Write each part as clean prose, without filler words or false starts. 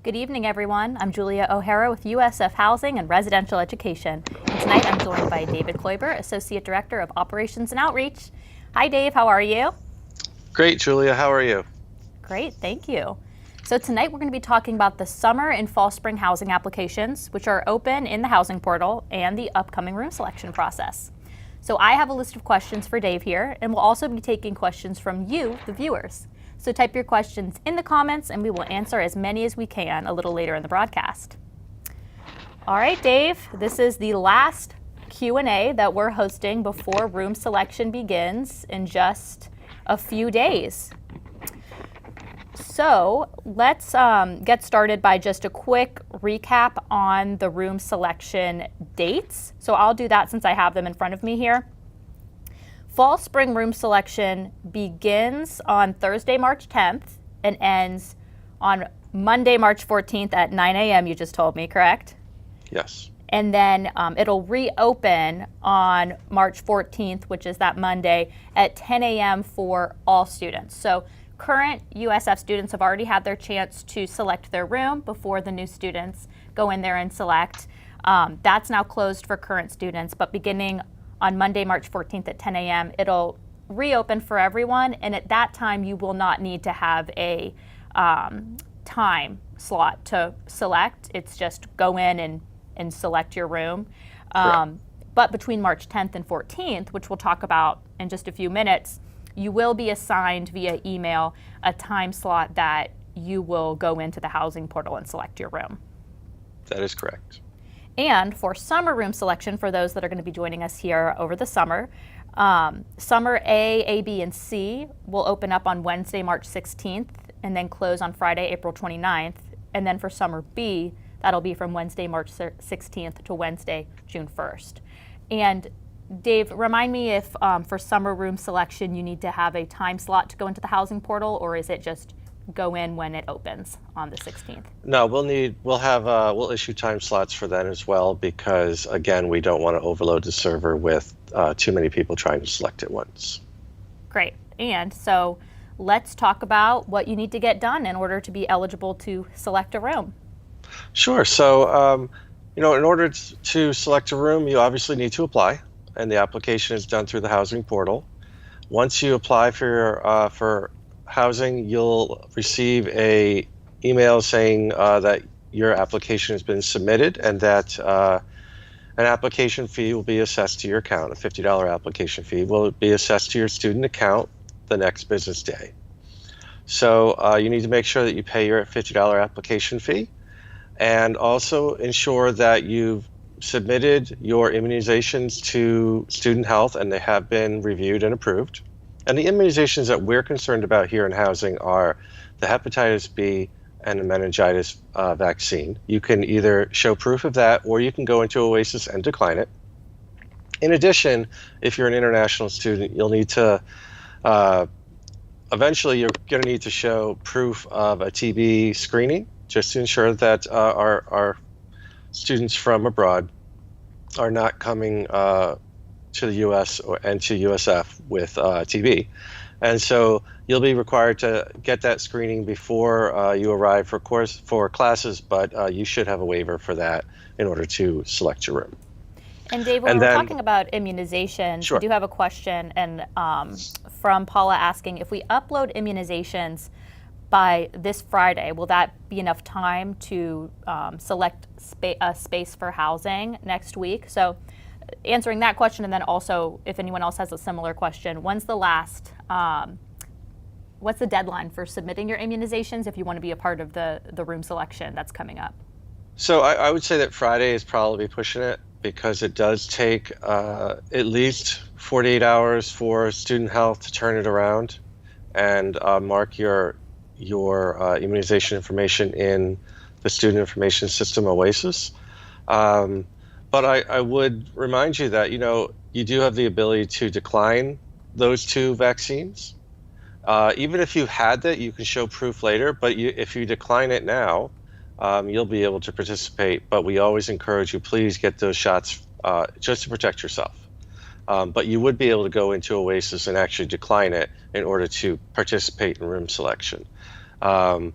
Good evening, everyone. I'm Julia O'Hara with USF Housing and Residential Education. And tonight I'm joined by David Kloiber, Associate Director of Operations and Outreach. Hi, Dave. How are you? Great, Julia. How are you? Great. Thank you. So tonight we're going to be talking about the summer and fall spring housing applications, which are open in the housing portal, and the upcoming room selection process. So I have a list of questions for Dave here, and we'll also be taking questions from you, the viewers. So type your questions in the comments and we will answer as many as we can a little later in the broadcast. All right, Dave, this is the last Q&A that we're hosting before room selection begins in just a few days. So let's get started by just a quick recap on the room selection dates. So I'll do that since I have them in front of me here. Fall spring room selection begins on Thursday, March 10th and ends on Monday, March 14th at 9 a.m. You just told me, correct? Yes. And then it'll reopen on March 14th, which is that Monday, at 10 a.m. for all students. So current USF students have already had their chance to select their room before the new students go in there and select. That's now closed for current students, but beginning on Monday, March 14th at 10 a.m., it'll reopen for everyone, and at that time you will not need to have a time slot to select. It's just go in and select your room. But between March 10th and 14th, which we'll talk about in just a few minutes, you will be assigned via email a time slot that you will go into the housing portal and select your room. That is correct. And for summer room selection, for those that are going to be joining us here over the summer, summer A, B, and C will open up on Wednesday, March 16th, and then close on Friday, April 29th. And then for summer B, that'll be from Wednesday, March 16th to Wednesday, June 1st. And Dave, remind me if for summer room selection you need to have a time slot to go into the housing portal, or is it just go in when it opens on the 16th? No, we'll issue time slots for that as well, because again, we don't want to overload the server with too many people trying to select at once. Great. And so let's talk about what you need to get done in order to be eligible to select a room. Sure. So, in order to select a room, you obviously need to apply, and the application is done through the housing portal. Once you apply for housing, you'll receive a email saying that your application has been submitted and that an application fee will be assessed to your account. A $50 application fee will be assessed to your student account the next business day. So you need to make sure that you pay your $50 application fee, and also ensure that you've submitted your immunizations to Student Health and they have been reviewed and approved. And the immunizations that we're concerned about here in housing are the hepatitis B and the meningitis vaccine. You can either show proof of that, or you can go into OASIS and decline it. In addition, if you're an international student, you'll need to, eventually you're going to need to show proof of a TB screening, just to ensure that our students from abroad are not coming to the U.S. and to USF with TB. And so you'll be required to get that screening before you arrive for classes, but you should have a waiver for that in order to select your room. And Dave, when we're talking about immunizations, sure. We do have a question from Paula asking, if we upload immunizations by this Friday, will that be enough time to select a space for housing next week? So answering that question, and then also if anyone else has a similar question, what's the deadline for submitting your immunizations if you want to be a part of the room selection that's coming up? So I would say that Friday is probably pushing it, because it does take at least 48 hours for Student Health to turn it around and mark your immunization information in the Student Information System, OASIS. But I would remind you that, you do have the ability to decline those two vaccines. Even if you had that, you can show proof later, but if you decline it now, you'll be able to participate. But we always encourage you, please get those shots just to protect yourself. But you would be able to go into OASIS and actually decline it in order to participate in room selection. But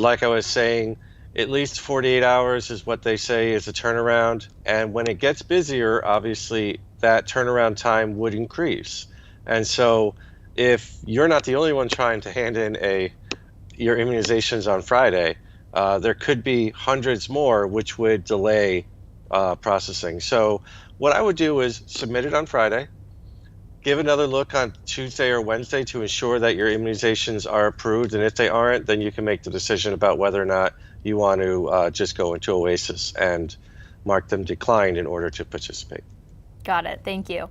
like I was saying, At least 48 hours is what they say is a turnaround. And when it gets busier, obviously that turnaround time would increase. And so if you're not the only one trying to hand in your immunizations on Friday, there could be hundreds more, which would delay processing. So what I would do is submit it on Friday, give another look on Tuesday or Wednesday to ensure that your immunizations are approved. And if they aren't, then you can make the decision about whether or not you want to just go into OASIS and mark them declined in order to participate. Got it. Thank you.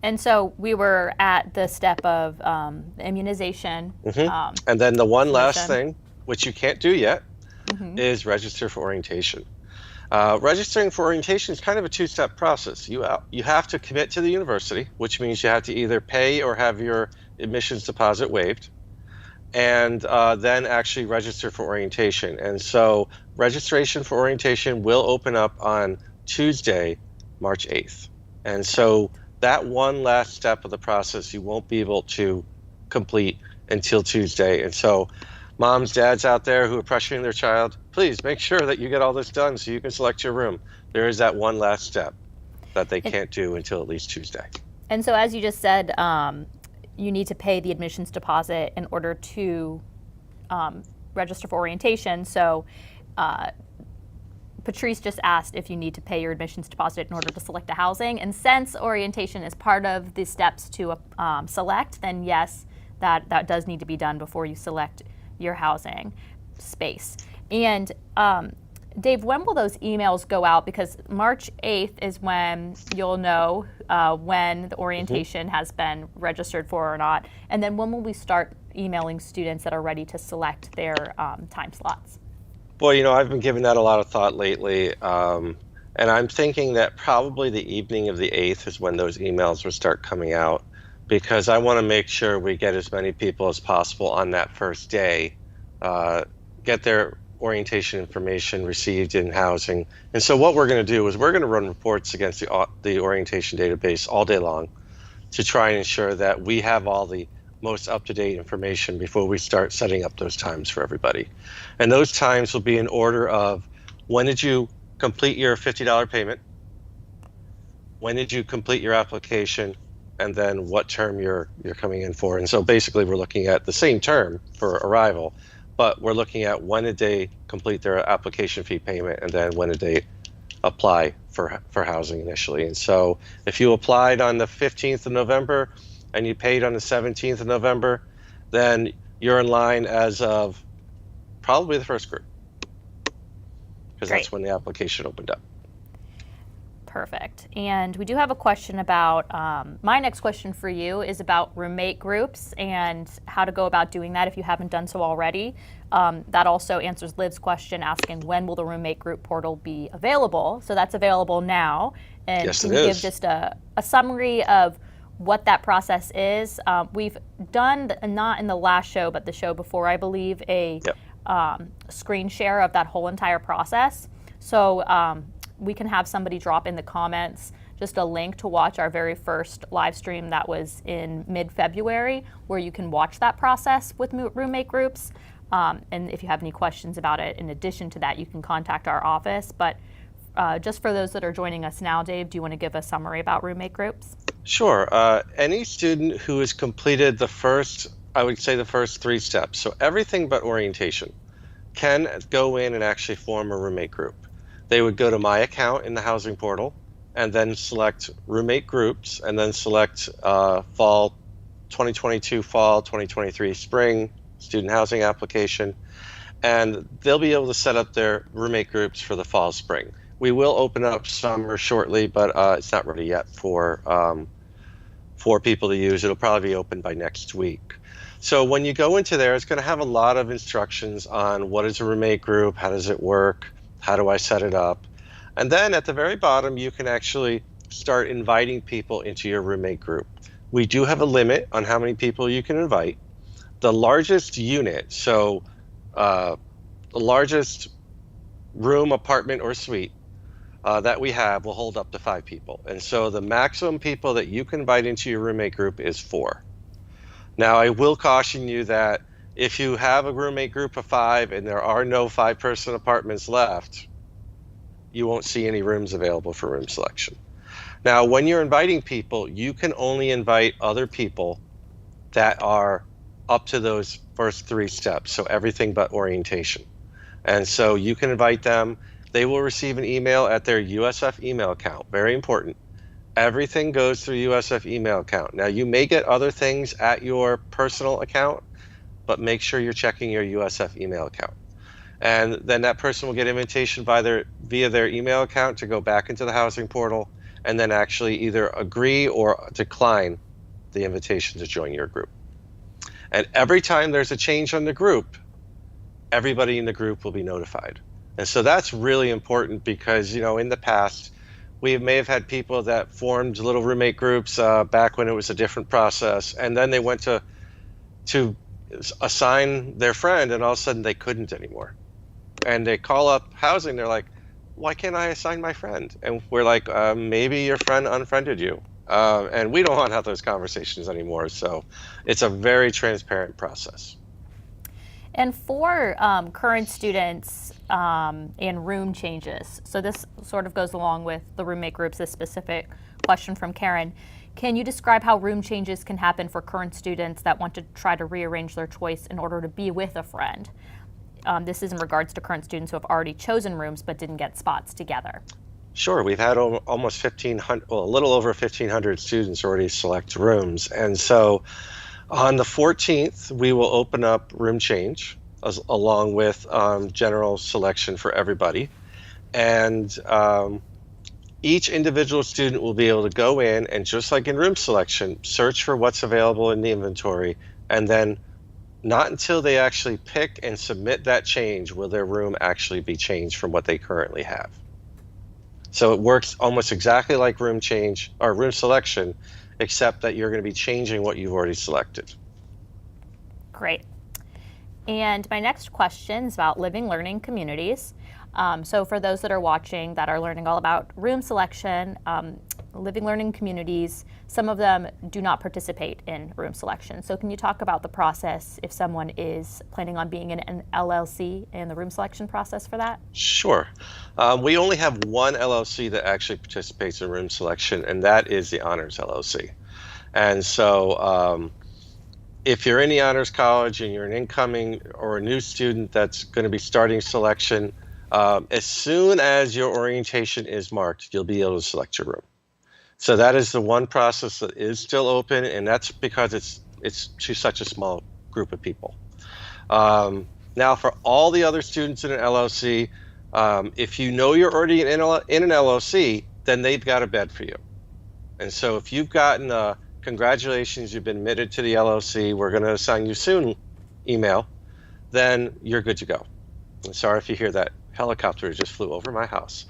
And so we were at the step of the immunization. And then the one last submission. thing, which you can't do yet, is register for orientation. Registering for orientation is kind of a two-step process. You have to commit to the university, which means you have to either pay or have your admissions deposit waived, and then actually register for orientation. And so registration for orientation will open up on Tuesday, March 8th. And so that one last step of the process you won't be able to complete until Tuesday. And so moms, dads out there who are pressuring their child, please make sure that you get all this done so you can select your room. There is that one last step that they can't do until at least Tuesday. And so as you just said, you need to pay the admissions deposit in order to register for orientation. So Patrice just asked if you need to pay your admissions deposit in order to select a housing. And since orientation is part of the steps to select, then yes, that does need to be done before you select your housing space. And Dave, when will those emails go out? Because March 8th is when you'll know when the orientation has been registered for or not. And then when will we start emailing students that are ready to select their time slots? Boy, I've been giving that a lot of thought lately. And I'm thinking that probably the evening of the 8th is when those emails will start coming out, because I want to make sure we get as many people as possible on that first day, get their orientation information received in housing. And so what we're going to do is we're going to run reports against the orientation database all day long to try and ensure that we have all the most up-to-date information before we start setting up those times for everybody. And those times will be in order of: when did you complete your $50 payment? When did you complete your application? And then what term you're coming in for. And so basically we're looking at the same term for arrival, but we're looking at when did they complete their application fee payment, and then when did they apply for housing initially. And so if you applied on the 15th of November and you paid on the 17th of November, then you're in line as of probably the first group, because that's when the application opened up. Perfect. And we do have a question about, my next question for you is about roommate groups and how to go about doing that if you haven't done so already. That also answers Liv's question asking, when will the roommate group portal be available? So that's available now. And yes, can you give just a summary of what that process is? We've done, not in the last show, but the show before, I believe, a screen share of that whole entire process. So we can have somebody drop in the comments just a link to watch our very first live stream that was in mid-February, where you can watch that process with roommate groups. And if you have any questions about it, in addition to that, you can contact our office. But just for those that are joining us now, Dave, do you want to give a summary about roommate groups? Sure. Any student who has completed the first 3 steps, so everything but orientation, can go in and actually form a roommate group. They would go to my account in the housing portal and then select roommate groups, and then select fall 2022, fall 2023 spring student housing application. And they'll be able to set up their roommate groups for the fall, spring. We will open up summer shortly, but it's not ready yet for people to use. It'll probably be open by next week. So when you go into there, it's going to have a lot of instructions on what is a roommate group, how does it work, how do I set it up? And then at the very bottom, you can actually start inviting people into your roommate group. We do have a limit on how many people you can invite. The largest unit, so the largest room, apartment, or suite that we have will hold up to 5 people. And so the maximum people that you can invite into your roommate group is 4. Now, I will caution you that If you have a roommate group of 5 and there are no 5-person apartments left, you won't see any rooms available for room selection. Now, when you're inviting people, you can only invite other people that are up to those first 3 steps, so everything but orientation. And so you can invite them. They will receive an email at their USF email account. Very important. Everything goes through USF email account. Now, you may get other things at your personal account, but make sure you're checking your USF email account. And then that person will get invitation via their email account to go back into the housing portal and then actually either agree or decline the invitation to join your group. And every time there's a change on the group, everybody in the group will be notified. And so that's really important because, in the past, we may have had people that formed little roommate groups back when it was a different process, and then they went to assign their friend, and all of a sudden they couldn't anymore. And they call up housing, they're like, why can't I assign my friend? And we're like, maybe your friend unfriended you. And we don't want to have those conversations anymore. So it's a very transparent process. And for current students and room changes, so this sort of goes along with the roommate groups, this specific question from Karen. Can you describe how room changes can happen for current students that want to try to rearrange their choice in order to be with a friend? This is in regards to current students who have already chosen rooms but didn't get spots together. Sure, we've had almost 1,500, well, a little over 1,500 students already select rooms. And so on the 14th, we will open up room change along with general selection for everybody. And each individual student will be able to go in and, just like in room selection, search for what's available in the inventory, and then not until they actually pick and submit that change will their room actually be changed from what they currently have. So it works almost exactly like room change or room selection, except that you're going to be changing what you've already selected. Great. And my next question is about living learning communities. So for those that are watching that are learning all about room selection, living learning communities, some of them do not participate in room selection. So can you talk about the process if someone is planning on being in an LLC and the room selection process for that? Sure. We only have one LLC that actually participates in room selection, and that is the Honors LLC. And so if you're in the Honors College and you're an incoming or a new student that's going to be starting selection, as soon as your orientation is marked, you'll be able to select your room. So that is the one process that is still open, and that's because it's to such a small group of people. Now, for all the other students in an LLC, if you know you're already in an LLC, then they've got a bed for you. And so if you've gotten congratulations, you've been admitted to the LLC, we're going to assign you soon email, then you're good to go. I'm sorry if you hear that helicopter just flew over my house.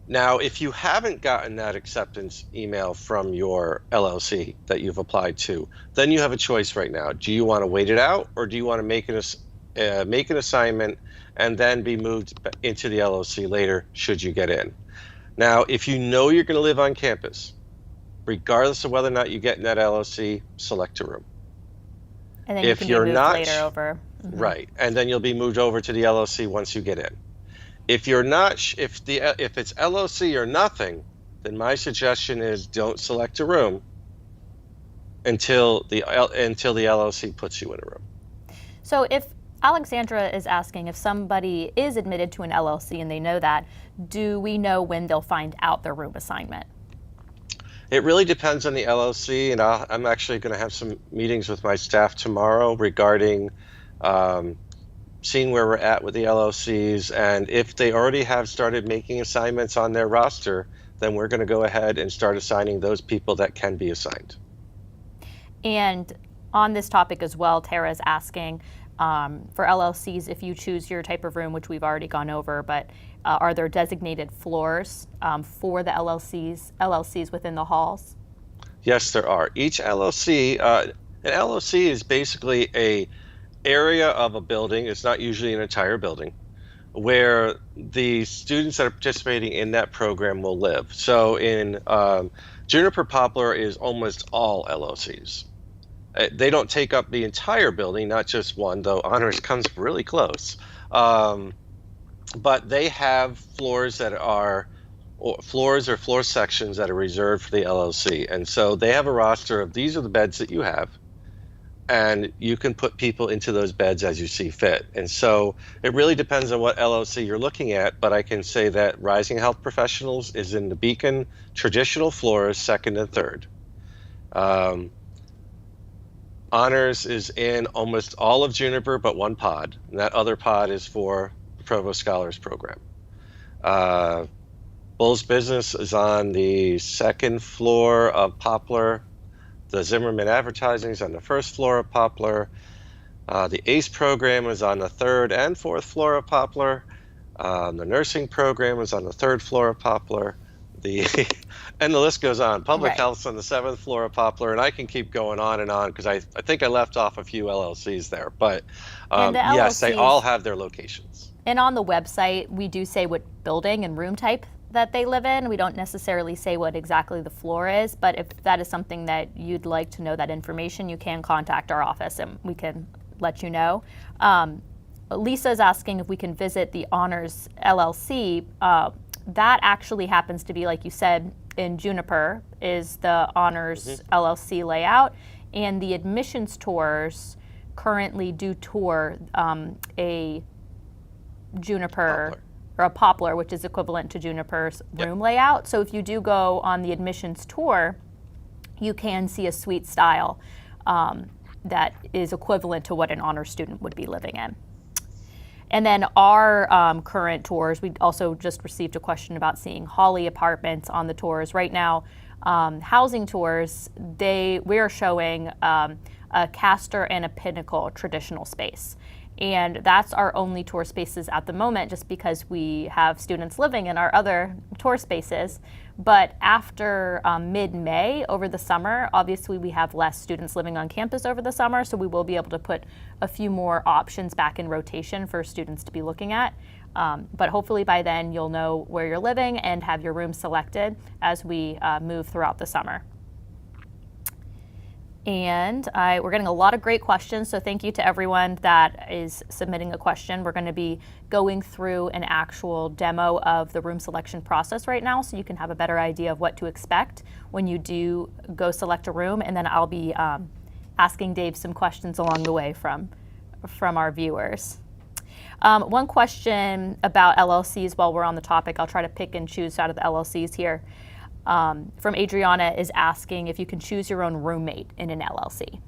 Now, if you haven't gotten that acceptance email from your LLC that you've applied to, then you have a choice right now. Do you want to wait it out, or do you want to make an assignment and then be moved into the LLC later should you get in? Now, if you know you're going to live on campus, regardless of whether or not you get in that LLC, select a room. And then you can be moved later over. Mm-hmm. Right, and then you'll be moved over to the LLC once you get in. If you're not, if it's LLC or nothing, then my suggestion is don't select a room until the LLC puts you in a room. So if Alexandra is asking if somebody is admitted to an LLC and they know that, do we know when they'll find out their room assignment? It really depends on the LLC, and I'm actually going to have some meetings with my staff tomorrow regarding seeing where we're at with the LLCs, and if they already have started making assignments on their roster, then we're going to go ahead and start assigning those people that can be assigned. And on this topic as well, Tara is asking, for LLCs, if you choose your type of room, which we've already gone over, but are there designated floors for the LLCs within the halls? Yes, there are. Each LLC, an LLC is basically a area of a building. It's not usually an entire building, where the students that are participating in that program will live. So in Juniper Poplar is almost all LLCs. They don't take up the entire building, not just one, though honors comes really close. Um, but they have floors that are or floors or floor sections that are reserved for the LLC. And so they have a roster of these are the beds that you have, and you can put people into those beds as you see fit. And so it really depends on what LLC you're looking at, but I can say that Rising Health Professionals is in the Beacon traditional floors, second and third. Um, Honors is in almost all of Juniper but one pod, and that other pod is for the Provost Scholars Program. Bull's Business is on the second floor of Poplar. The Zimmerman Advertising is on the first floor of Poplar. The ACE program is on the third and fourth floor of Poplar. The nursing program is on the third floor of Poplar. And the list goes on. Public Right. Health's on the seventh floor of Poplar, and I can keep going on and on because I think I left off a few LLCs there. But And the yes, they LLCs all have their locations. And on the website, we do say what building and room type that they live in. We don't necessarily say what exactly the floor is, but if that is something that you'd like to know that information, you can contact our office and we can let you know. Lisa's asking if we can visit the Honors LLC. That actually happens to be, like you said, in Juniper is the Honors LLC layout, and the admissions tours currently do tour a Juniper Poplar. or a Poplar, which is equivalent to Juniper's room layout. So if you do go on the admissions tour, you can see a suite style that is equivalent to what an honor student would be living in. And then our current tours, we also just received a question about seeing Holly Apartments on the tours. Right now, housing tours, we are showing a Castor and a Pinnacle traditional space. And that's our only tour spaces at the moment, just because we have students living in our other tour spaces. But after mid-May, over the summer, obviously we have less students living on campus over the summer, so we will be able to put a few more options back in rotation for students to be looking at. But hopefully by then you'll know where you're living and have your room selected as we move throughout the summer. And we're getting a lot of great questions, so thank you to everyone that is submitting a question. We're going to be going through an actual demo of the room selection process right now, so you can have a better idea of what to expect when you do go select a room, and then I'll be asking Dave some questions along the way from our viewers. One question about LLCs while we're on the topic, I'll try to pick and choose out of the LLCs here. From Adriana is asking if you can choose your own roommate in an LLC.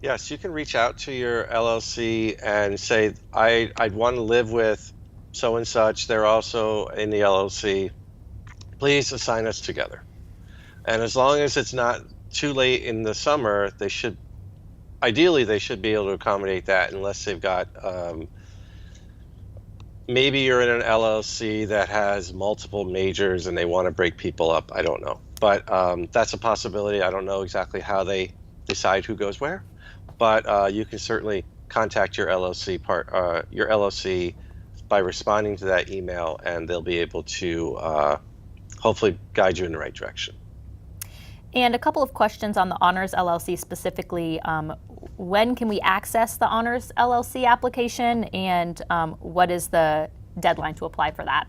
Yes, you can reach out to your LLC and say, I'd want to live with so and such. They're also in the LLC. Please assign us together. And as long as it's not too late in the summer, ideally they should be able to accommodate that, unless they've got maybe you're in an LLC that has multiple majors and they want to break people up. I don't know, but that's a possibility. I don't know exactly how they decide who goes where, but you can certainly contact your LLC by responding to that email, and they'll be able to hopefully guide you in the right direction. And a couple of questions on the Honors LLC specifically. When can we access the Honors LLC application, and what is the deadline to apply for that?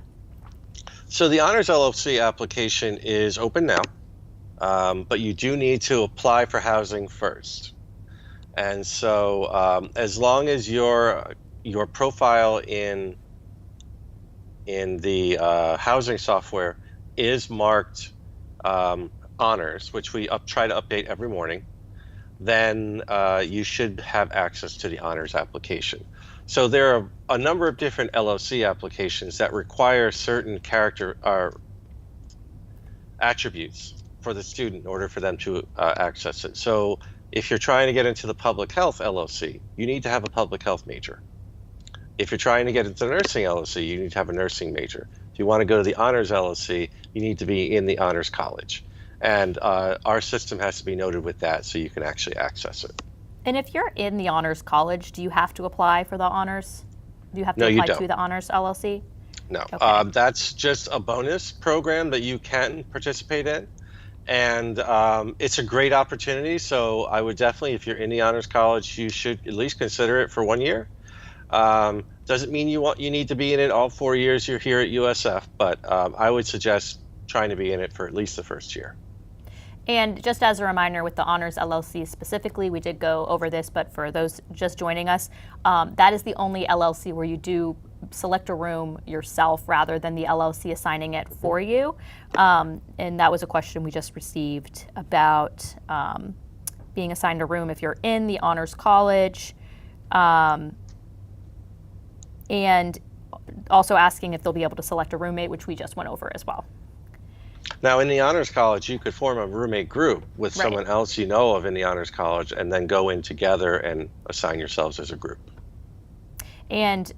So the Honors LLC application is open now, but you do need to apply for housing first. And so as long as your profile in the housing software is marked Honors, which we try to update every morning, then you should have access to the Honors application. So there are a number of different LLC applications that require certain character attributes for the student in order for them to access it. So if you're trying to get into the Public Health LLC, you need to have a Public Health major. If you're trying to get into the Nursing LLC, you need to have a nursing major. If you want to go to the Honors LLC, you need to be in the Honors College. And our system has to be noted with that so you can actually access it. And if you're in the Honors College, do you have to apply for the Honors? Do you have to No, you apply don't. to the Honors LLC? No, Okay. that's just a bonus program that you can participate in. And it's a great opportunity. So I would definitely, if you're in the Honors College, you should at least consider it for 1 year. Doesn't mean you need to be in it all 4 years you're here at USF, but I would suggest trying to be in it for at least the first year. And just as a reminder, with the Honors LLC specifically, we did go over this, but for those just joining us, that is the only LLC where you do select a room yourself rather than the LLC assigning it for you. And that was a question we just received about being assigned a room if you're in the Honors College. And also asking if they'll be able to select a roommate, which we just went over as well. Now, in the Honors College, you could form a roommate group with Right. someone else you know of in the Honors College and then go in together and assign yourselves as a group. And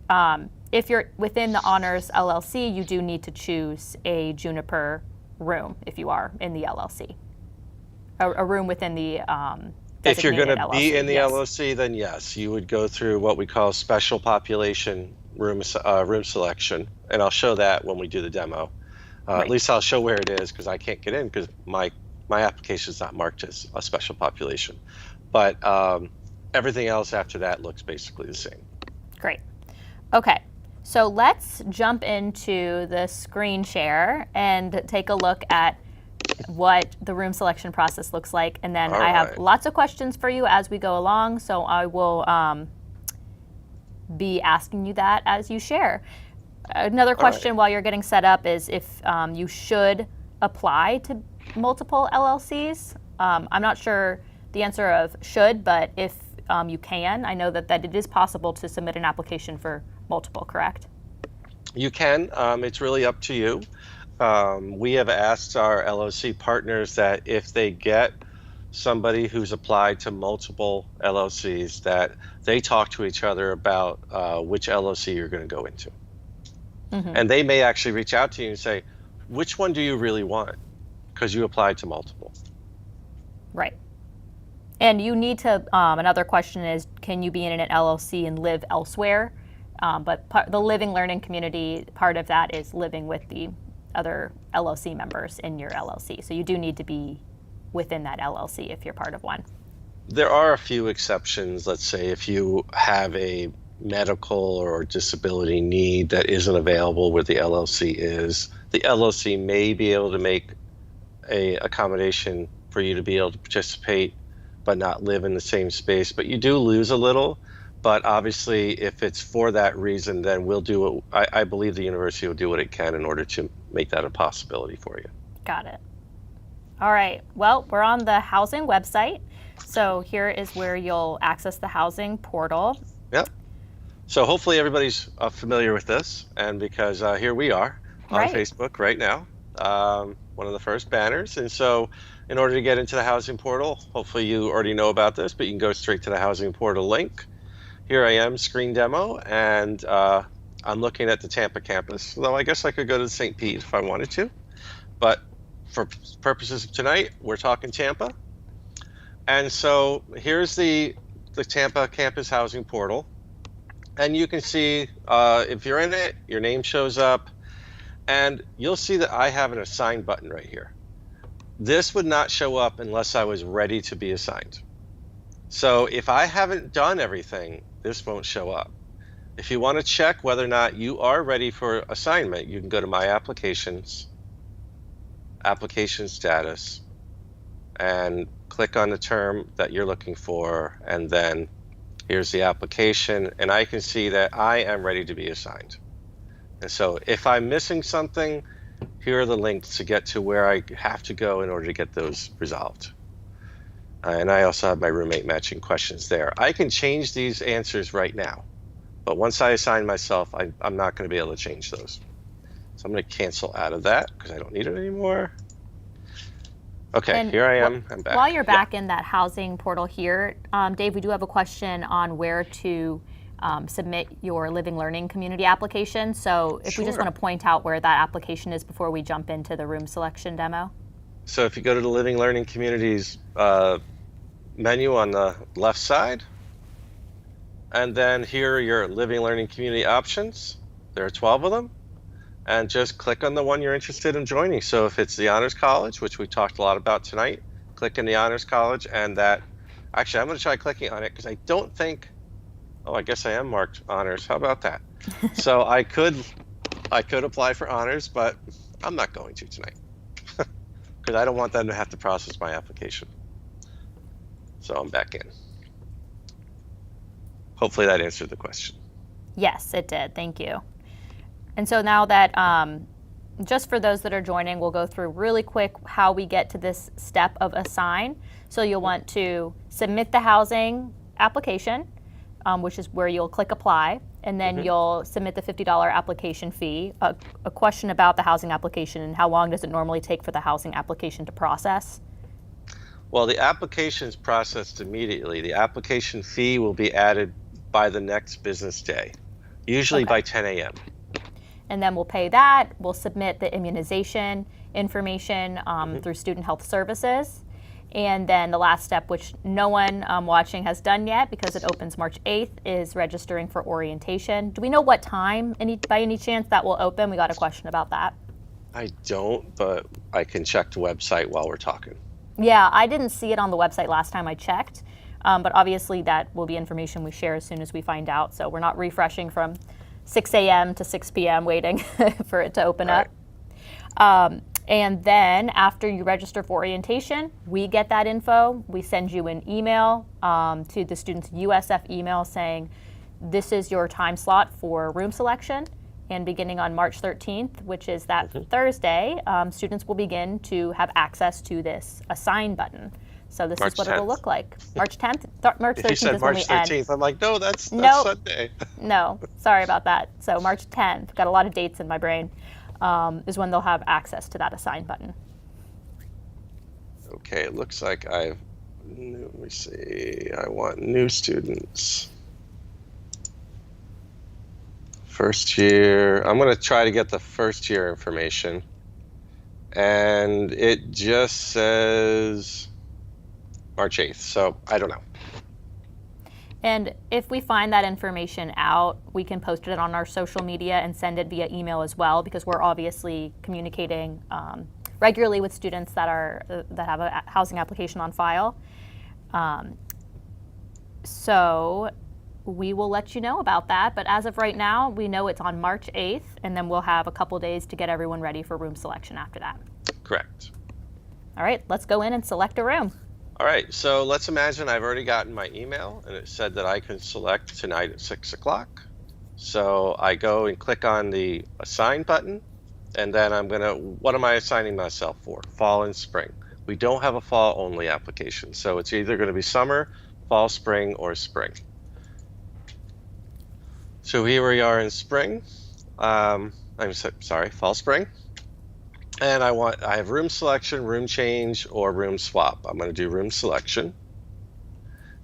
if you're within the Honors LLC, you do need to choose a Juniper room if you are in the LLC. A room within the If you're going designated to be LLC, in the yes. LLC, then yes, you would go through what we call special population room selection, and I'll show that when we do the demo. Right. At least I'll show where it is because I can't get in because my application is not marked as a special population. But everything else after that looks basically the same. Great. Okay, so let's jump into the screen share and take a look at what the room selection process looks like. And then All I have right. lots of questions for you as we go along, so I will be asking you that as you share. Another question while you're getting set up is if you should apply to multiple LLCs. I'm not sure the answer of should, but if you can, I know that it is possible to submit an application for multiple, correct? You can. It's really up to you. We have asked our LLC partners that if they get somebody who's applied to multiple LLCs, that they talk to each other about which LLC you're going to go into. And they may actually reach out to you and say, which one do you really want? Because you applied to multiple. Right. And you need to, another question is, can you be in an LLC and live elsewhere? But the Living Learning Community, part of that is living with the other LLC members in your LLC. So you do need to be within that LLC if you're part of one. There are a few exceptions. Let's say if you have a medical or disability need that isn't available where the LLC is, the LLC may be able to make a accommodation for you to be able to participate but not live in the same space. But you do lose a little. But obviously, if it's for that reason, then we'll do it. I believe the university will do what it can in order to make that a possibility for you. Got it. All right. Well, we're on the housing website. So here is where you'll access the housing portal. Yep. So hopefully everybody's familiar with this, and because here we are on Right. Facebook right now, one of the first banners. And so in order to get into the housing portal, hopefully you already know about this, but you can go straight to the housing portal link. Here I am, screen demo, and I'm looking at the Tampa campus, though I guess I could go to St. Pete if I wanted to. But for purposes of tonight, we're talking Tampa. And so here's the Tampa campus housing portal. And you can see if you're in it, your name shows up. And you'll see that I have an assign button right here. This would not show up unless I was ready to be assigned. So if I haven't done everything, this won't show up. If you want to check whether or not you are ready for assignment, you can go to My Applications, Application Status, and click on the term that you're looking for, and then here's the application, and I can see that I am ready to be assigned. And so if I'm missing something, here are the links to get to where I have to go in order to get those resolved. And I also have my roommate matching questions there. I can change these answers right now, but once I assign myself, I'm not going to be able to change those. So I'm going to cancel out of that because I don't need it anymore. Okay, And here I am. I'm back. While you're back in that housing portal here, Dave, we do have a question on where to submit your Living Learning Community application. So if we just Sure. want to point out where that application is before we jump into the room selection demo. So if you go to the Living Learning Communities menu on the left side, and then here are your Living Learning Community options. There are 12 of them. and just click on the one you're interested in joining. So if it's the Honors College, which we talked a lot about tonight, click in the Honors College, and that, actually, I'm going to try clicking on it because I don't think, oh, I guess I am marked Honors. How about that? So I could apply for Honors, but I'm not going to tonight because I don't want them to have to process my application. So I'm back in. Hopefully that answered the question. Yes, it did. Thank you. And so now that, just for those that are joining, we'll go through really quick how we get to this step of assign. So you'll want to submit the housing application, which is where you'll click apply, and then you'll submit the $50 application fee. A question about the housing application, and how long does it normally take for the housing application to process? Well, the application is processed immediately. The application fee will be added by the next business day, usually by 10 a.m. And then we'll pay that. We'll submit the immunization information through Student Health Services. And then the last step, which no one watching has done yet because it opens March 8th, is registering for orientation. Do we know what time, by any chance, that will open? We got a question about that. I don't, but I can check the website while we're talking. Yeah, I didn't see it on the website last time I checked, but obviously that will be information we share as soon as we find out. So we're not refreshing from 6 a.m. to 6 p.m. waiting for it to open up. And then after you register for orientation, we get that info. We send you an email to the student's USF email saying, this is your time slot for room selection. And beginning on March 13th, which is that Thursday, students will begin to have access to this assign button. So this is what 10th. It'll look like. March 10th? March 13th If you said is when March we 13th, end. I'm like, no, that's Nope. Sunday. No, sorry about that. So March 10th, got a lot of dates in my brain, is when they'll have access to that assign button. Okay, it looks like let me see, I want new students. First year, I'm going to try to get the first year information. And it just says March 8th, so I don't know. And if we find that information out, we can post it on our social media and send it via email as well, because we're obviously communicating regularly with students that have a housing application on file. So we will let you know about that. But as of right now, we know it's on March 8th, and then we'll have a couple days to get everyone ready for room selection after that. Correct. All right, let's go in and select a room. All right, so let's imagine I've already gotten my email and it said that I can select tonight at 6 o'clock. So I go and click on the assign button, and then what am I assigning myself for? Fall and spring. We don't have a fall only application, so it's either going to be summer, fall, spring, or spring. So here we are in spring. I'm sorry, fall, spring. And I have room selection, room change, or room swap. I'm going to do room selection.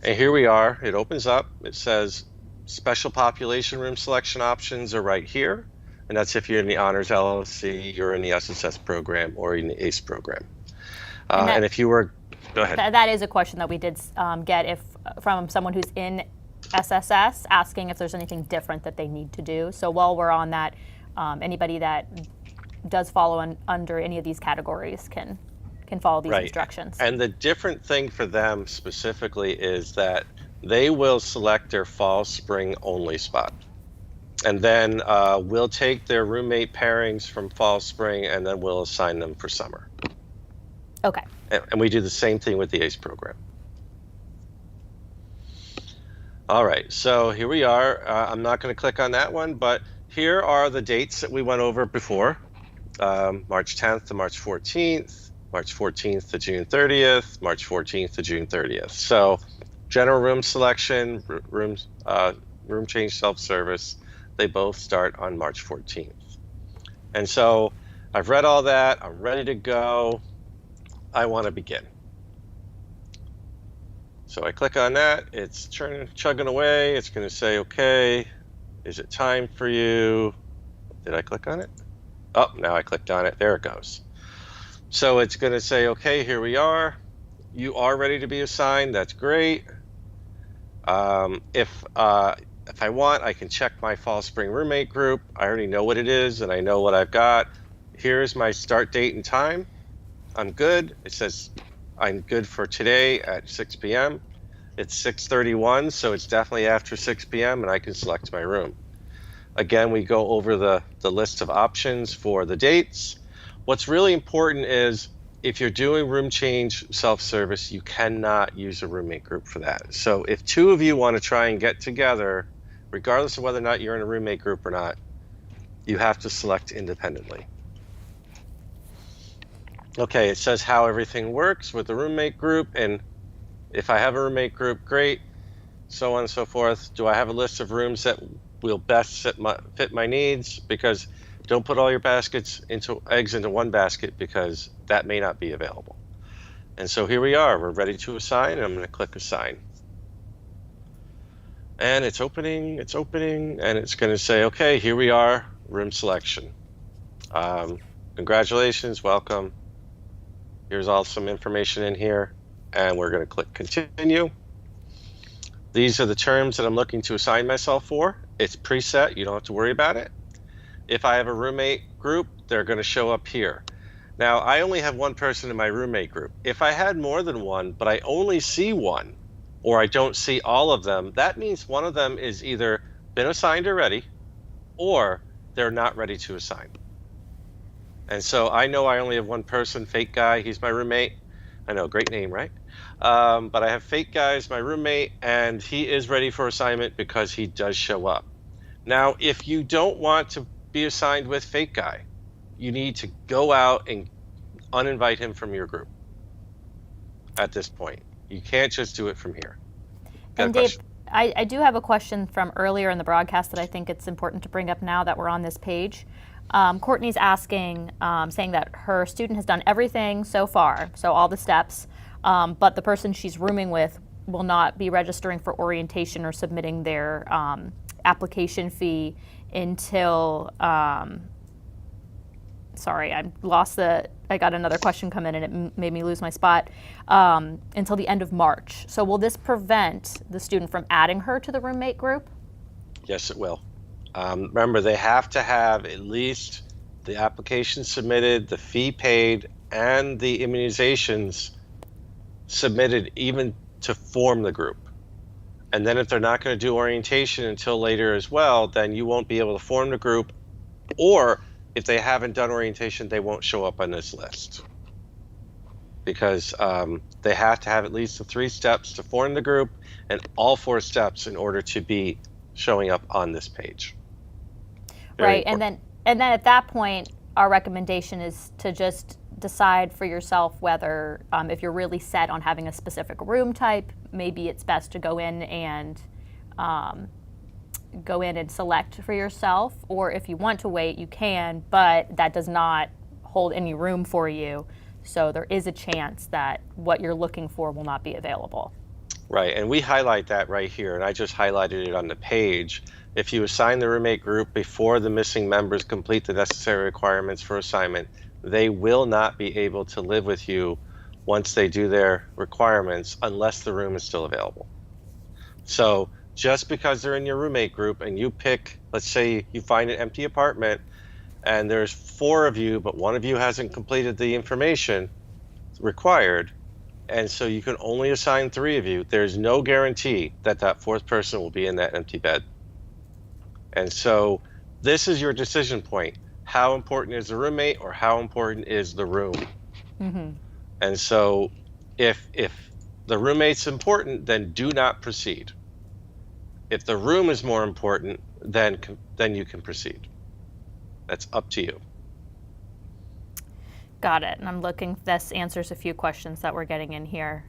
And here we are. It opens up. It says special population room selection options are right here. And that's if you're in the Honors LLC, you're in the SSS program, or in the ACE program. And if you were, go ahead. That is a question that we did get from someone who's in SSS, asking if there's anything different that they need to do. So while we're on that, anybody that does follow under any of these categories can follow these instructions. And the different thing for them specifically is that they will select their fall, spring only spot. And then we'll take their roommate pairings from fall, spring, and then we'll assign them for summer. Okay. And we do the same thing with the ACE program. All right, so here we are. I'm not going to click on that one, but here are the dates that we went over before. March 10th to March 14th, March 14th to June 30th, March 14th to June 30th. So general room selection, room change self-service, they both start on March 14th. And so I've read all that, I'm ready to go. I want to begin. So I click on that, it's chugging away, it's going to say, okay, is it time for you? Did I click on it? Oh, now I clicked on it. There it goes. So it's going to say, okay, here we are. You are ready to be assigned. That's great. If if I want, I can check my Fall Spring roommate group. I already know what it is and I know what I've got. Here's my start date and time. I'm good. It says I'm good for today at 6 p.m. It's 6:31, so it's definitely after 6 p.m. and I can select my room. Again, we go over the list of options for the dates. What's really important is if you're doing room change self-service, you cannot use a roommate group for that. So if two of you want to try and get together, regardless of whether or not you're in a roommate group or not, you have to select independently. Okay, it says how everything works with the roommate group, and if I have a roommate group, great, so on and so forth. Do I have a list of rooms that will best fit my needs? Because don't put all your eggs into one basket, because that may not be available. And so here we are, we're ready to assign, and I'm going to click assign. And it's opening, and it's going to say, okay, here we are, room selection. Congratulations, welcome. Here's all some information in here, and we're going to click continue. These are the terms that I'm looking to assign myself for. It's preset, you don't have to worry about it. If I have a roommate group, they're going to show up here. Now, I only have one person in my roommate group. If I had more than one, but I only see one, or I don't see all of them, that means one of them is either been assigned already, or they're not ready to assign. And so I know I only have one person, Fake Guy, he's my roommate. I know, great name, right? But I have Fake Guy as my roommate, and he is ready for assignment because he does show up. Now, if you don't want to be assigned with Fake Guy, you need to go out and uninvite him from your group at this point. You can't just do it from here. And Dave, I do have a question from earlier in the broadcast that I think it's important to bring up now that we're on this page. Courtney's asking, saying that her student has done everything so far, so all the steps, but the person she's rooming with will not be registering for orientation or submitting their application fee until, sorry, I got another question come in and it made me lose my spot, until the end of March. So will this prevent the student from adding her to the roommate group? Yes, it will. Remember, they have to have at least the application submitted, the fee paid, and the immunizations submitted even to form the group. And then if they're not going to do orientation until later as well, then you won't be able to form the group, or if they haven't done orientation, they won't show up on this list. Because they have to have at least the 3 steps to form the group and all 4 steps in order to be showing up on this page. Right, and then at that point, our recommendation is to just decide for yourself whether, if you're really set on having a specific room type, maybe it's best to go in and select for yourself, or if you want to wait, you can, but that does not hold any room for you. So there is a chance that what you're looking for will not be available. Right, and we highlight that right here, and I just highlighted it on the page. If you assign the roommate group before the missing members complete the necessary requirements for assignment, they will not be able to live with you once they do their requirements unless the room is still available. So just because they're in your roommate group and you pick, let's say you find an empty apartment and there's 4 of you, but one of you hasn't completed the information required, and so you can only assign 3 of you, there's no guarantee that that 4th person will be in that empty bed. And so this is your decision point. How important is the roommate, or how important is the room? Mm-hmm. And so if the roommate's important, then do not proceed. If the room is more important, then you can proceed. That's up to you. Got it. And I'm looking, this answers a few questions that we're getting in here.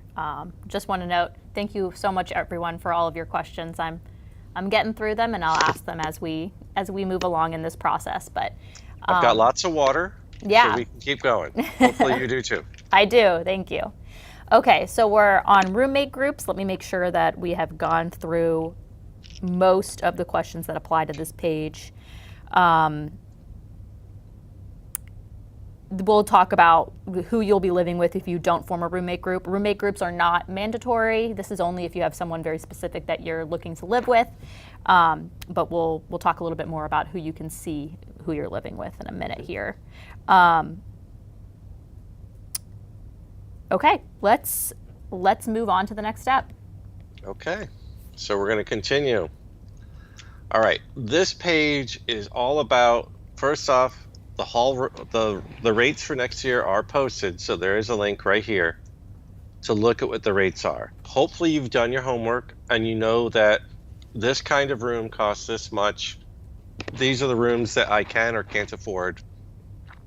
Just want to note, thank you so much, everyone, for all of your questions. I'm getting through them, and I'll ask them as we move along in this process. But I've got lots of water, yeah, so we can keep going. Hopefully you do too. I do. Thank you. Okay, so we're on roommate groups. Let me make sure that we have gone through most of the questions that apply to this page. we'll talk about who you'll be living with if you don't form a roommate group. Roommate groups are not mandatory. This is only if you have someone very specific that you're looking to live with. But we'll talk a little bit more about who you can see who you're living with in a minute here. Okay, let's move on to the next step. Okay, so we're going to continue. All right, this page is all about, first off, the rates for next year are posted, so there is a link right here to look at what the rates are. Hopefully you've done your homework and you know that this kind of room costs this much. These are the rooms that I can or can't afford,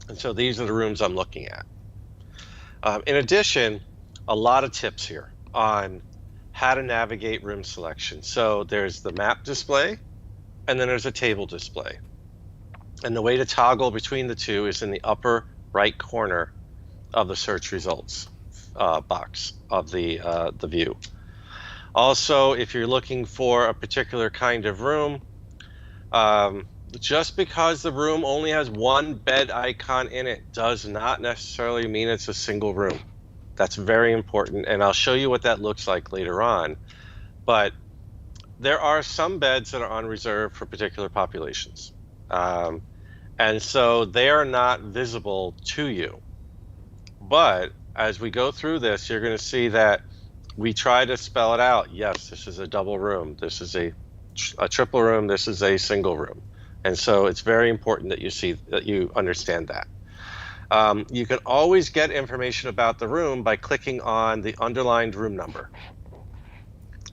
and so these are the rooms I'm looking at. In addition, a lot of tips here on how to navigate room selection. So there's the map display, and then there's a table display. And the way to toggle between the two is in the upper right corner of the search results box of the view. Also, if you're looking for a particular kind of room, just because the room only has one bed icon in it does not necessarily mean it's a single room. That's very important, and I'll show you what that looks like later on. But there are some beds that are on reserve for particular populations. And so they are not visible to you. But as we go through this, you're going to see that we try to spell it out. Yes, this is a double room. This is a triple room. This is a single room. And so it's very important that you understand that. You can always get information about the room by clicking on the underlined room number.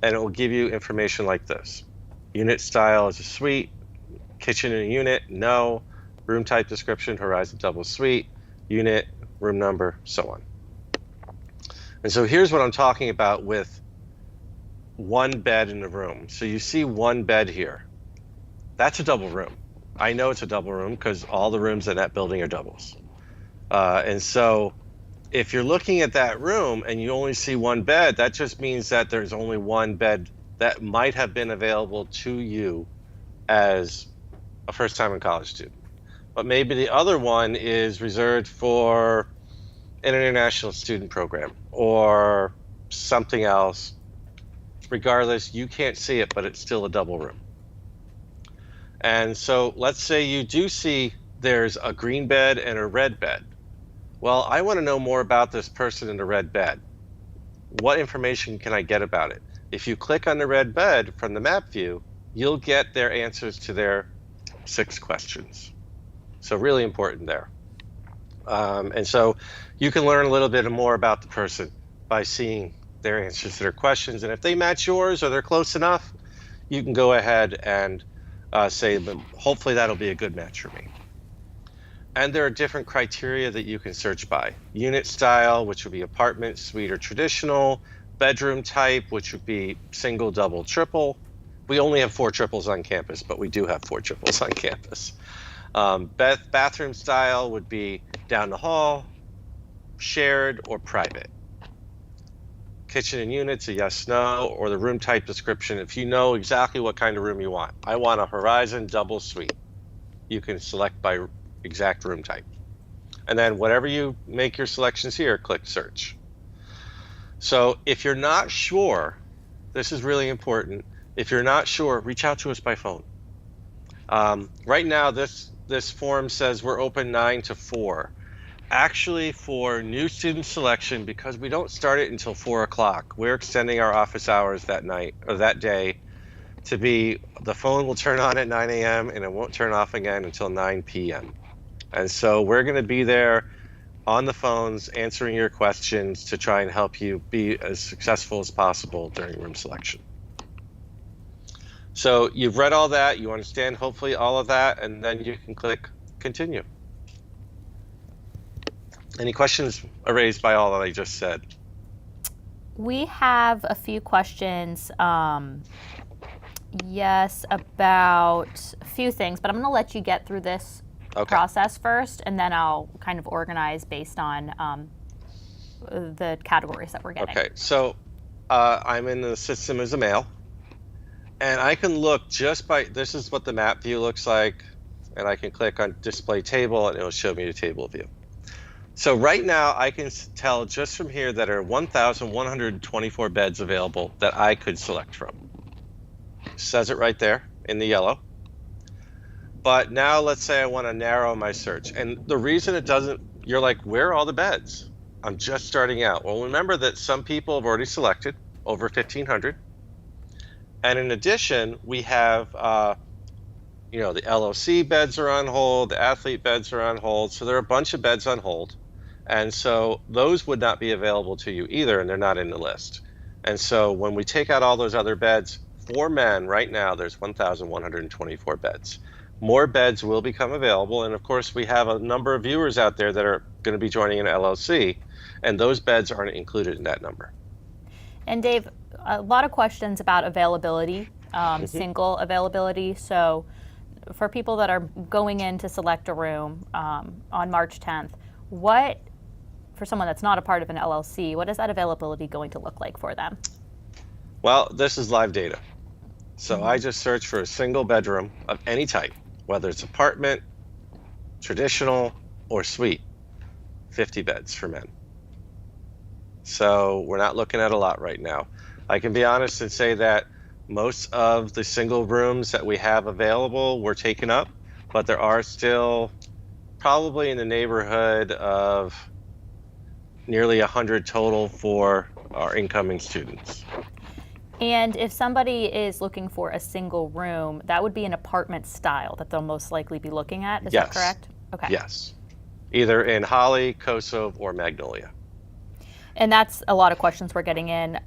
And it will give you information like this. Unit style is a suite. Kitchen and unit, no. Room type description, Horizon double suite. Unit, room number, so on. And so here's what I'm talking about with one bed in the room. So you see one bed here. That's a double room. I know it's a double room because all the rooms in that building are doubles. And so if you're looking at that room and you only see one bed, that just means that there's only one bed that might have been available to you as a first-time in college student. But maybe the other one is reserved for an international student program or something else. Regardless, you can't see it, but it's still a double room. And so let's say you do see there's a green bed and a red bed. Well, I want to know more about this person in the red bed. What information can I get about it? If you click on the red bed from the map view, you'll get their answers to their 6 questions. So really important there. And so you can learn a little bit more about the person by seeing their answers to their questions. And if they match yours or they're close enough, you can go ahead and say, hopefully that'll be a good match for me. And there are different criteria that you can search by. Unit style, which would be apartment, suite, or traditional. Bedroom type, which would be single, double, triple. We only have 4 triples on campus, but we do have 4 triples on campus. Bathroom style would be down the hall, shared, or private. Kitchen and units, a yes, no, or the room type description. If you know exactly what kind of room you want. I want a Horizon double suite. You can select by exact room type. And then whatever you make your selections here, click search. So if you're not sure, this is really important. If you're not sure, reach out to us by phone. Right now, this form says we're open 9 to 4. Actually, for new student selection, because we don't start it until 4 o'clock, we're extending our office hours that night or that day to be, the phone will turn on at 9 a.m. and it won't turn off again until 9 p.m. And so we're going to be there on the phones answering your questions to try and help you be as successful as possible during room selection. So you've read all that, you understand hopefully all of that, and then you can click continue. Any questions raised by all that I just said? We have a few questions, yes, about a few things, but I'm going to let you get through this process first, and then I'll kind of organize based on the categories that we're getting. Okay, so I'm in the system as a male, and I can look just by, this is what the map view looks like, and I can click on display table and it'll show me the table view. So right now, I can tell just from here that are 1,124 beds available that I could select from. Says it right there in the yellow. But now let's say I want to narrow my search. And the reason it doesn't, you're like, where are all the beds? I'm just starting out. Well, remember that some people have already selected over 1,500. And in addition, we have, the LOC beds are on hold, the athlete beds are on hold. So there are a bunch of beds on hold. And so those would not be available to you either, and they're not in the list. And so when we take out all those other beds, for men right now, there's 1,124 beds. More beds will become available. And of course, we have a number of viewers out there that are going to be joining an LLC, and those beds aren't included in that number. And Dave, a lot of questions about availability, single availability. So for people that are going in to select a room on March 10th, for someone that's not a part of an LLC, what is that availability going to look like for them? Well, this is live data. So I just search for a single bedroom of any type, whether it's apartment, traditional, or suite. 50 beds for men. So we're not looking at a lot right now. I can be honest and say that most of the single rooms that we have available were taken up, but there are still probably in the neighborhood of nearly 100 total for our incoming students. And if somebody is looking for a single room, that would be an apartment style that they'll most likely be looking at. Is that correct? Okay. Yes. Either in Holly, Kosov, or Magnolia. And that's a lot of questions we're getting in.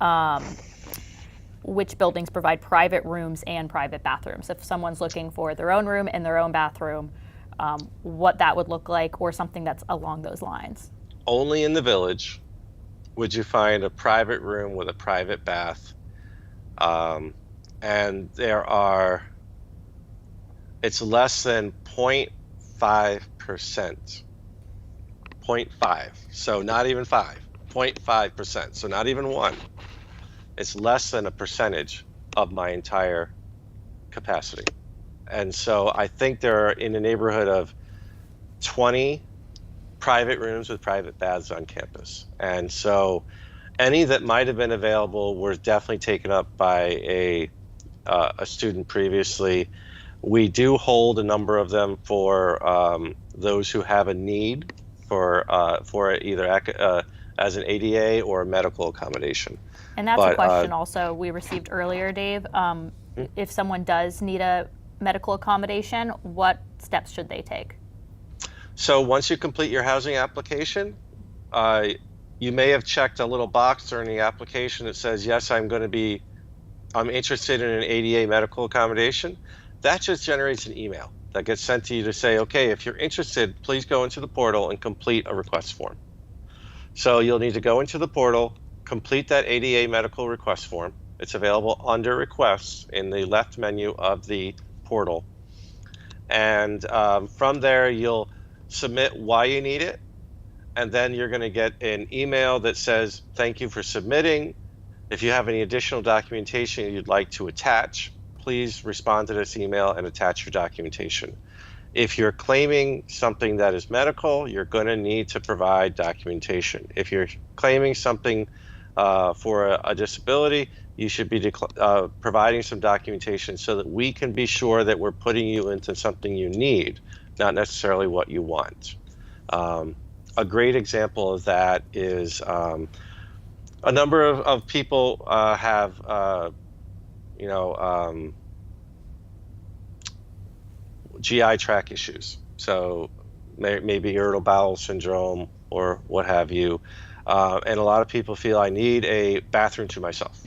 Which buildings provide private rooms and private bathrooms? If someone's looking for their own room and their own bathroom, what that would look like, or something that's along those lines. Only in the Village would you find a private room with a private bath. And it's less than 0.5%. 0.5. So not even 5. 0.5%. So not even 1. It's less than a percentage of my entire capacity. And so I think there are in the neighborhood of 20 private rooms with private baths on campus. And so any that might have been available were definitely taken up by a student previously. We do hold a number of them for those who have a need for either as an ADA or a medical accommodation. And that's a question also we received earlier, Dave. If someone does need a medical accommodation, what steps should they take? So once you complete your housing application, you may have checked a little box during the application that says, yes, I'm interested in an ADA medical accommodation. That just generates an email that gets sent to you to say, okay, if you're interested, please go into the portal and complete a request form. So you'll need to go into the portal, complete that ADA medical request form. It's available under requests in the left menu of the portal. And from there, you'll submit why you need it. And then you're going to get an email that says, thank you for submitting. If you have any additional documentation you'd like to attach, please respond to this email and attach your documentation. If you're claiming something that is medical, you're going to need to provide documentation. If you're claiming something for a disability, you should be providing some documentation so that we can be sure that we're putting you into something you need, not necessarily what you want. A great example of that is a number of people have, GI tract issues. So maybe irritable bowel syndrome or what have you. And a lot of people feel I need a bathroom to myself.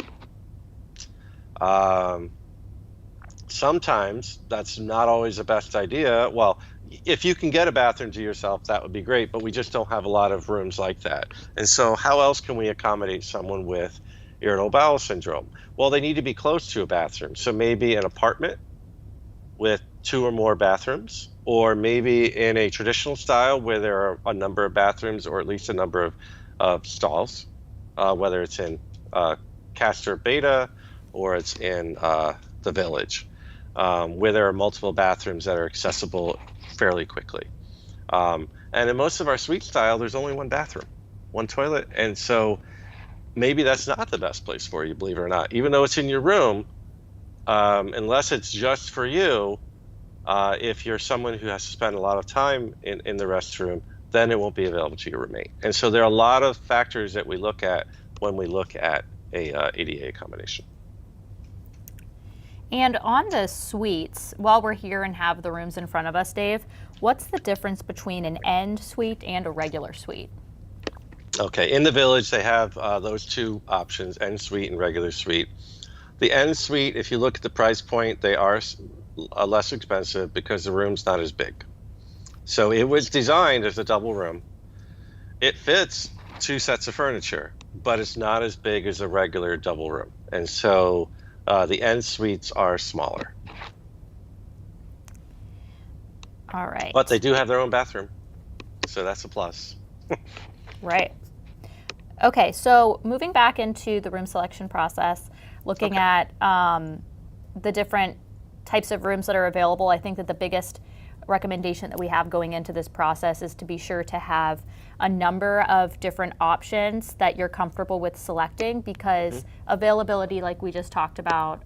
Sometimes that's not always the best idea. Well, if you can get a bathroom to yourself, that would be great, but we just don't have a lot of rooms like that. And so how else can we accommodate someone with irritable bowel syndrome? Well, they need to be close to a bathroom. So maybe an apartment with 2 or more bathrooms, or maybe in a traditional style where there are a number of bathrooms or at least a number of stalls, whether it's in Castor Beta or it's in the Village, where there are multiple bathrooms that are accessible fairly quickly. And in most of our suite style, there's only one bathroom, one toilet. And so maybe that's not the best place for you, believe it or not. Even though it's in your room, unless it's just for you, if you're someone who has to spend a lot of time in the restroom, then it won't be available to your roommate. And so there are a lot of factors that we look at when we look at a ADA accommodation. And on the suites, while we're here and have the rooms in front of us, Dave, what's the difference between an end suite and a regular suite? Okay, in the Village, they have those two options, end suite and regular suite. The end suite, if you look at the price point, they are less expensive because the room's not as big. So it was designed as a double room. It fits 2 sets of furniture, but it's not as big as a regular double room. And so the end suites are smaller. All right. But they do have their own bathroom, so that's a plus. Right. Okay, so moving back into the room selection process, looking at the different types of rooms that are available, I think that the biggest recommendation that we have going into this process is to be sure to have a number of different options that you're comfortable with selecting, because availability, like we just talked about,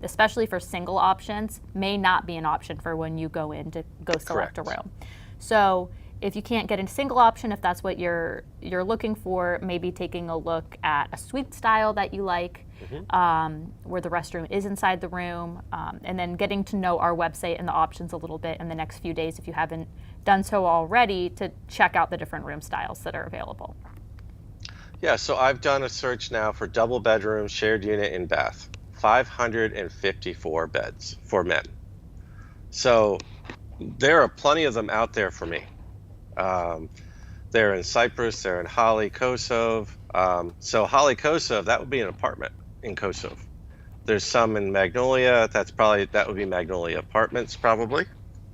especially for single options, may not be an option for when you go in to go select a room. So if you can't get a single option, if that's what you're looking for, maybe taking a look at a suite style that you like, where the restroom is inside the room, and then getting to know our website and the options a little bit in the next few days if you haven't done so already, to check out the different room styles that are available. Yeah, so I've done a search now for double bedroom, shared unit, and bath. 554 beds for men. So there are plenty of them out there for me. They're in Cypress, they're in Holly, Kosov. So Holly, Kosov, that would be an apartment in Kosov. There's some in Magnolia. That would be Magnolia Apartments, probably,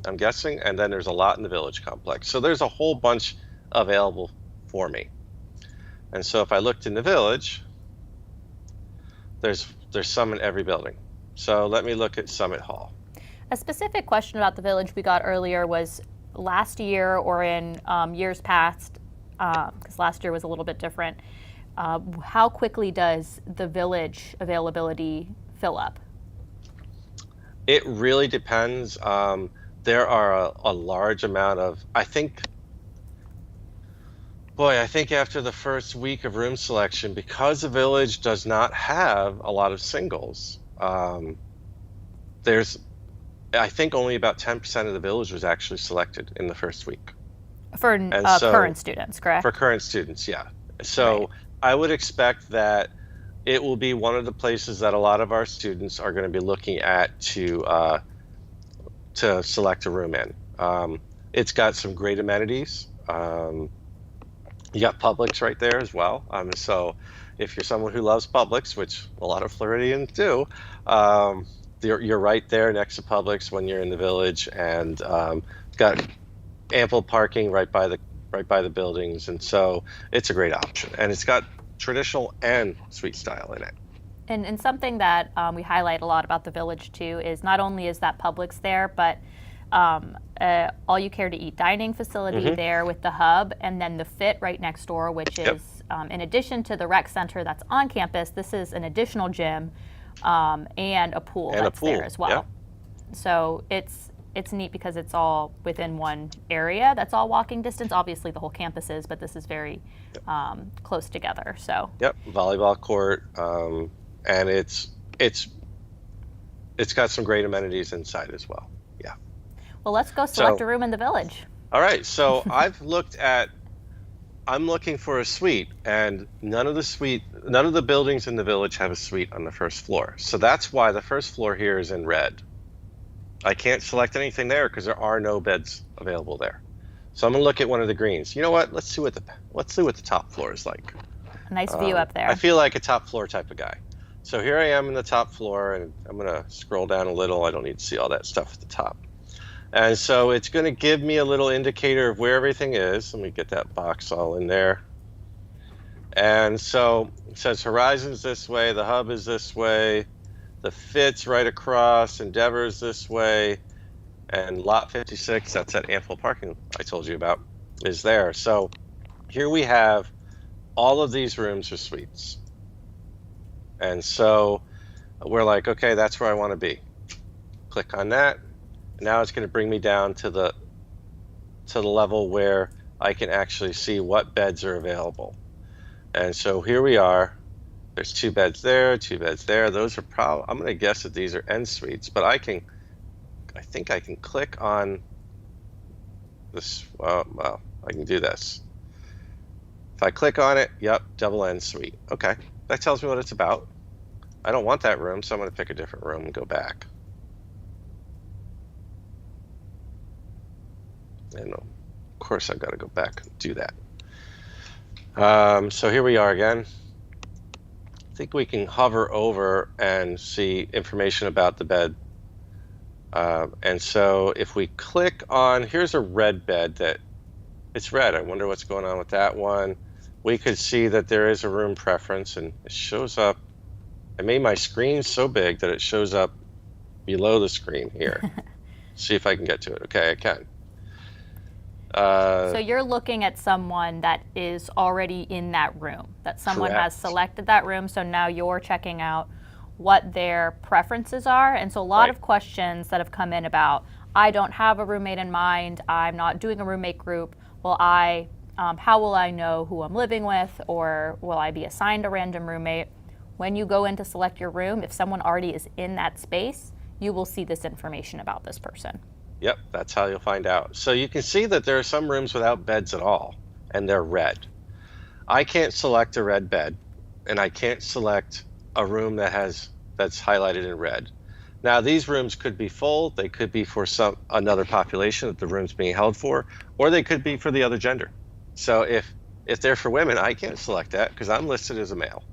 I'm guessing. And then there's a lot in the Village complex. So there's a whole bunch available for me. And so if I looked in the Village, there's some in every building. So let me look at Summit Hall. A specific question about the Village we got earlier was last year, or in years past, because last year was a little bit different, how quickly does the Village availability fill up? It really depends. There are a large amount of, I think after the first week of room selection, because the Village does not have a lot of singles, I think only about 10% of the Village was actually selected in the first week. For current students, correct? For current students, yeah. So Right. I would expect that it will be one of the places that a lot of our students are going to be looking at to select a room in. It's got some great amenities. You got Publix right there as well. So if you're someone who loves Publix, which a lot of Floridians do, you're right there next to Publix when you're in the Village, and got ample parking right by the buildings, and so it's a great option. And it's got traditional and suite style in it. And something that we highlight a lot about the Village too is not only is that Publix there, but all you care to eat dining facility there with the hub, and then the Fit right next door, which is in addition to the rec center that's on campus, this is an additional gym and a pool there as well. Yep. So it's neat because it's all within one area. That's all walking distance. Obviously the whole campus is, but this is very close together. So Yep, volleyball court, and it's got some great amenities inside as well. Yeah. well, let's go select a room in the Village. All right, so I'm looking for a suite, and none of the buildings in the Village have a suite on the first floor. So that's why the first floor here is in red. I can't select anything there because there are no beds available there. So I'm gonna look at one of the greens. You know what? Let's see what the top floor is like. A nice view up there. I feel like a top floor type of guy. So here I am in the top floor, and I'm gonna scroll down a little. I don't need to see all that stuff at the top. And so it's gonna give me a little indicator of where everything is. Let me get that box all in there. And so it says Horizon's this way, the Hub is this way, the Fit's right across, Endeavor's this way, and Lot 56, that's that ample parking I told you about, is there. So here we have all of these rooms are suites. And so we're like, okay, that's where I want to be. Click on that. Now it's going to bring me down to the level where I can actually see what beds are available. And so here we are. There's 2 beds there, 2 beds there. Those are probably, I'm going to guess that these are en suites, but I think I can click on this. Well, I can do this. If I click on it, yep, double en suite. Okay, that tells me what it's about. I don't want that room, so I'm going to pick a different room and go back. And of course, I've got to go back and do that. So here we are again. I think we can hover over and see information about the bed. And so if we click on, here's a red bed that it's red. I wonder what's going on with that one. We could see that there is a room preference, and it shows up. I made my screen so big that it shows up below the screen here. See if I can get to it. Okay, I can. So you're looking at someone that is already in that room, that someone has selected that room, so now you're checking out what their preferences are. And so a lot of questions that have come in about, I don't have a roommate in mind, I'm not doing a roommate group, how will I know who I'm living with, or will I be assigned a random roommate? When you go in to select your room, if someone already is in that space, you will see this information about this person. Yep, that's how you'll find out. So you can see that there are some rooms without beds at all, and they're red. I can't select a red bed, and I can't select a room that's highlighted in red. Now, these rooms could be full, they could be for another population that the room's being held for, or they could be for the other gender. So if they're for women, I can't select that because I'm listed as a male.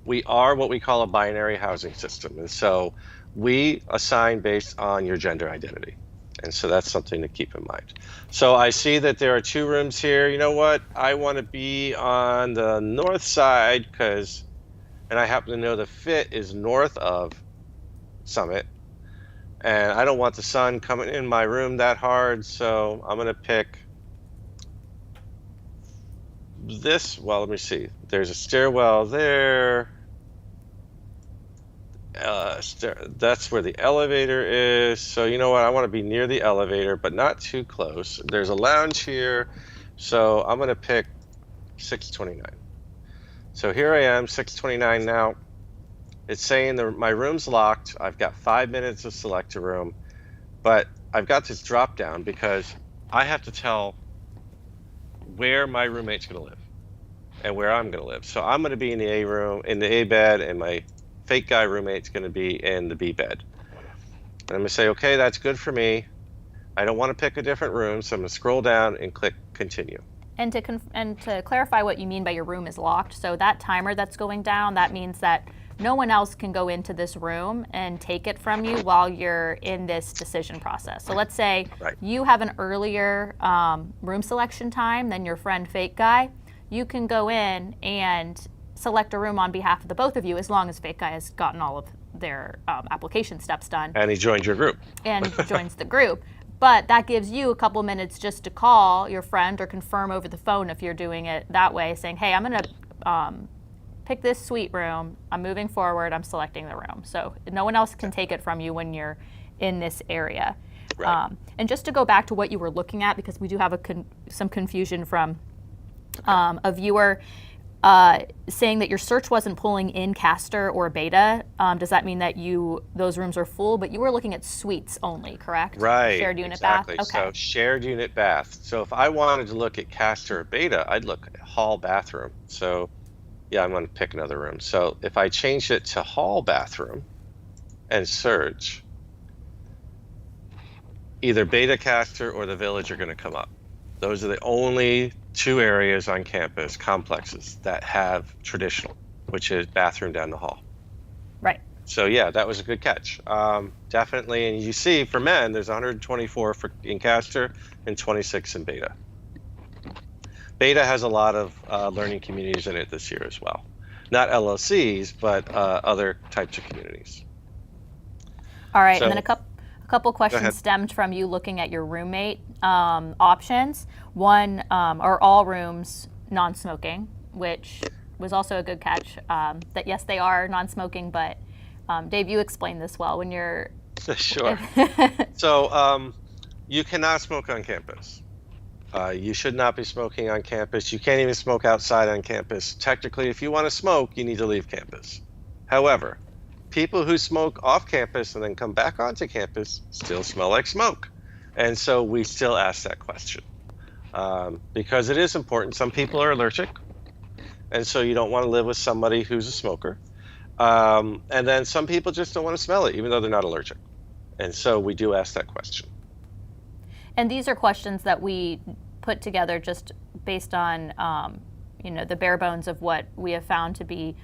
We are what we call a binary housing system, and so we assign based on your gender identity. And so that's something to keep in mind. So I see that there are 2 rooms here. You know what? I want to be on the north side and I happen to know the Fit is north of Summit. And I don't want the sun coming in my room that hard, so I'm going to pick this. Well, let me see. There's a stairwell there. That's where the elevator is. So you know what? I want to be near the elevator, but not too close. There's a lounge here. So I'm going to pick 629. So here I am, 629 now. It's saying my room's locked. I've got 5 minutes to select a room, but I've got this drop down because I have to tell where my roommate's going to live and where I'm going to live. So I'm going to be in the A room, in the A bed, and my fake guy roommate's going to be in the B bed. And I'm going to say, okay, that's good for me. I don't want to pick a different room, so I'm going to scroll down and click continue. And to clarify what you mean by your room is locked, so that timer that's going down, that means that no one else can go into this room and take it from you while you're in this decision process. So let's say you have an earlier room selection time than your friend fake guy. You can go in and select a room on behalf of the both of you, as long as fake guy has gotten all of their application steps done. And he joined your group. And joins the group. But that gives you a couple minutes just to call your friend or confirm over the phone if you're doing it that way, saying, hey, I'm going to pick this suite room. I'm moving forward. I'm selecting the room. So no one else can take it from you when you're in this area. Right. And just to go back to what you were looking at, because we do have some confusion from a viewer saying that your search wasn't pulling in Castor or Beta. Does that mean that those rooms are full, but you were looking at suites only, correct? Right. Shared unit exactly. bath? Okay. So shared unit bath. So if I wanted to look at Castor or Beta, I'd look at hall bathroom. So yeah, I'm going to pick another room. So if I change it to hall bathroom and search, either Beta Castor or the Village are going to come up. Those are the only 2 areas on campus, complexes, that have traditional, which is bathroom down the hall. Right. So yeah, that was a good catch. Definitely, and you see for men, there's 124 in Castor and 26 in Beta. Beta has a lot of learning communities in it this year as well. Not LLCs, but other types of communities. All right, So- and then a A couple ahead. questions stemmed from you looking at your roommate options. One, are all rooms non-smoking, which was also a good catch. That yes, they are non-smoking, but Dave, you explained this well when you're. Sure. So you cannot smoke on campus. You should not be smoking on campus. You can't even smoke outside on campus. Technically, if you want to smoke, you need to leave campus. However, people who smoke off campus and then come back onto campus still smell like smoke. And so we still ask that question because it is important. Some people are allergic, and so you don't want to live with somebody who's a smoker. And then some people just don't want to smell it, even though they're not allergic. And so we do ask that question. And these are questions that we put together just based on, the bare bones of what we have found to be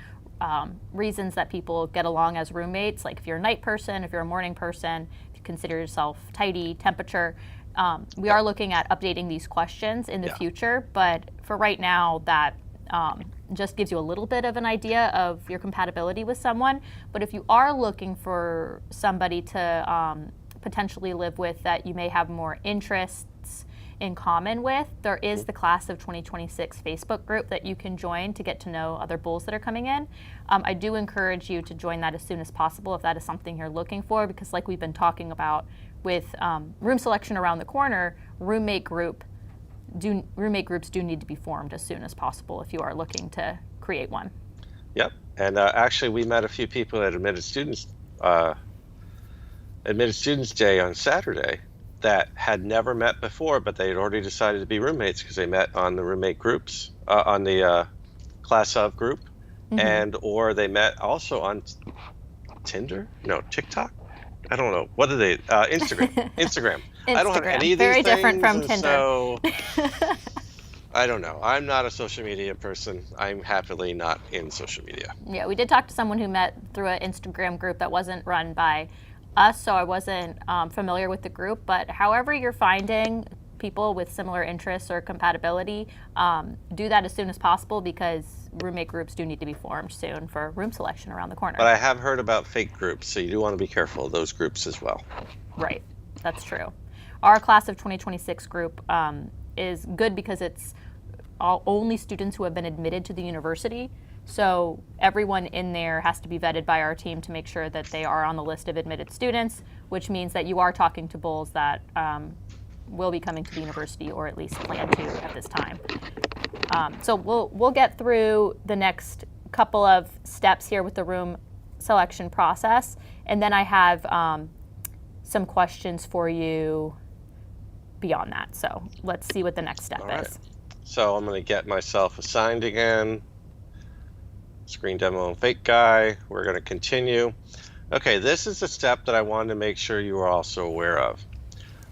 reasons that people get along as roommates. Like if you're a night person, if you're a morning person, if you consider yourself tidy, temperature. We are looking at updating these questions in the future, but for right now, that just gives you a little bit of an idea of your compatibility with someone. But if you are looking for somebody to potentially live with that you may have more interests in common with, there is the Class of 2026 Facebook group that you can join to get to know other bulls that are coming in. I do encourage you to join that as soon as possible if that is something you're looking for, because like we've been talking about with room selection around the corner, roommate groups do need to be formed as soon as possible if you are looking to create one. Yep. And actually, we met a few people at Admitted Students Day on Saturday that had never met before, but they had already decided to be roommates because they met on the roommate groups, on the Class of group, and or they met also on Tinder? No, TikTok? I don't know. What are they? Instagram. I don't have any of these Very things, different from and Tinder. So I don't know. I'm not a social media person. I'm happily not in social media. Yeah, we did talk to someone who met through an Instagram group that wasn't run by us, so I wasn't familiar with the group. But however you're finding people with similar interests or compatibility, do that as soon as possible because roommate groups do need to be formed soon for room selection around the corner. But I have heard about fake groups, so you do want to be careful of those groups as well. Right, that's true. Our Class of 2026 group is good because it's only students who have been admitted to the university. So everyone in there has to be vetted by our team to make sure that they are on the list of admitted students, which means that you are talking to bulls that will be coming to the university or at least plan to at this time. So we'll get through the next couple of steps here with the room selection process, and then I have some questions for you beyond that. So let's see what the next step is. So I'm going to get myself assigned again. Screen demo and fake guy. We're going to continue. Okay, this is a step that I wanted to make sure you are also aware of.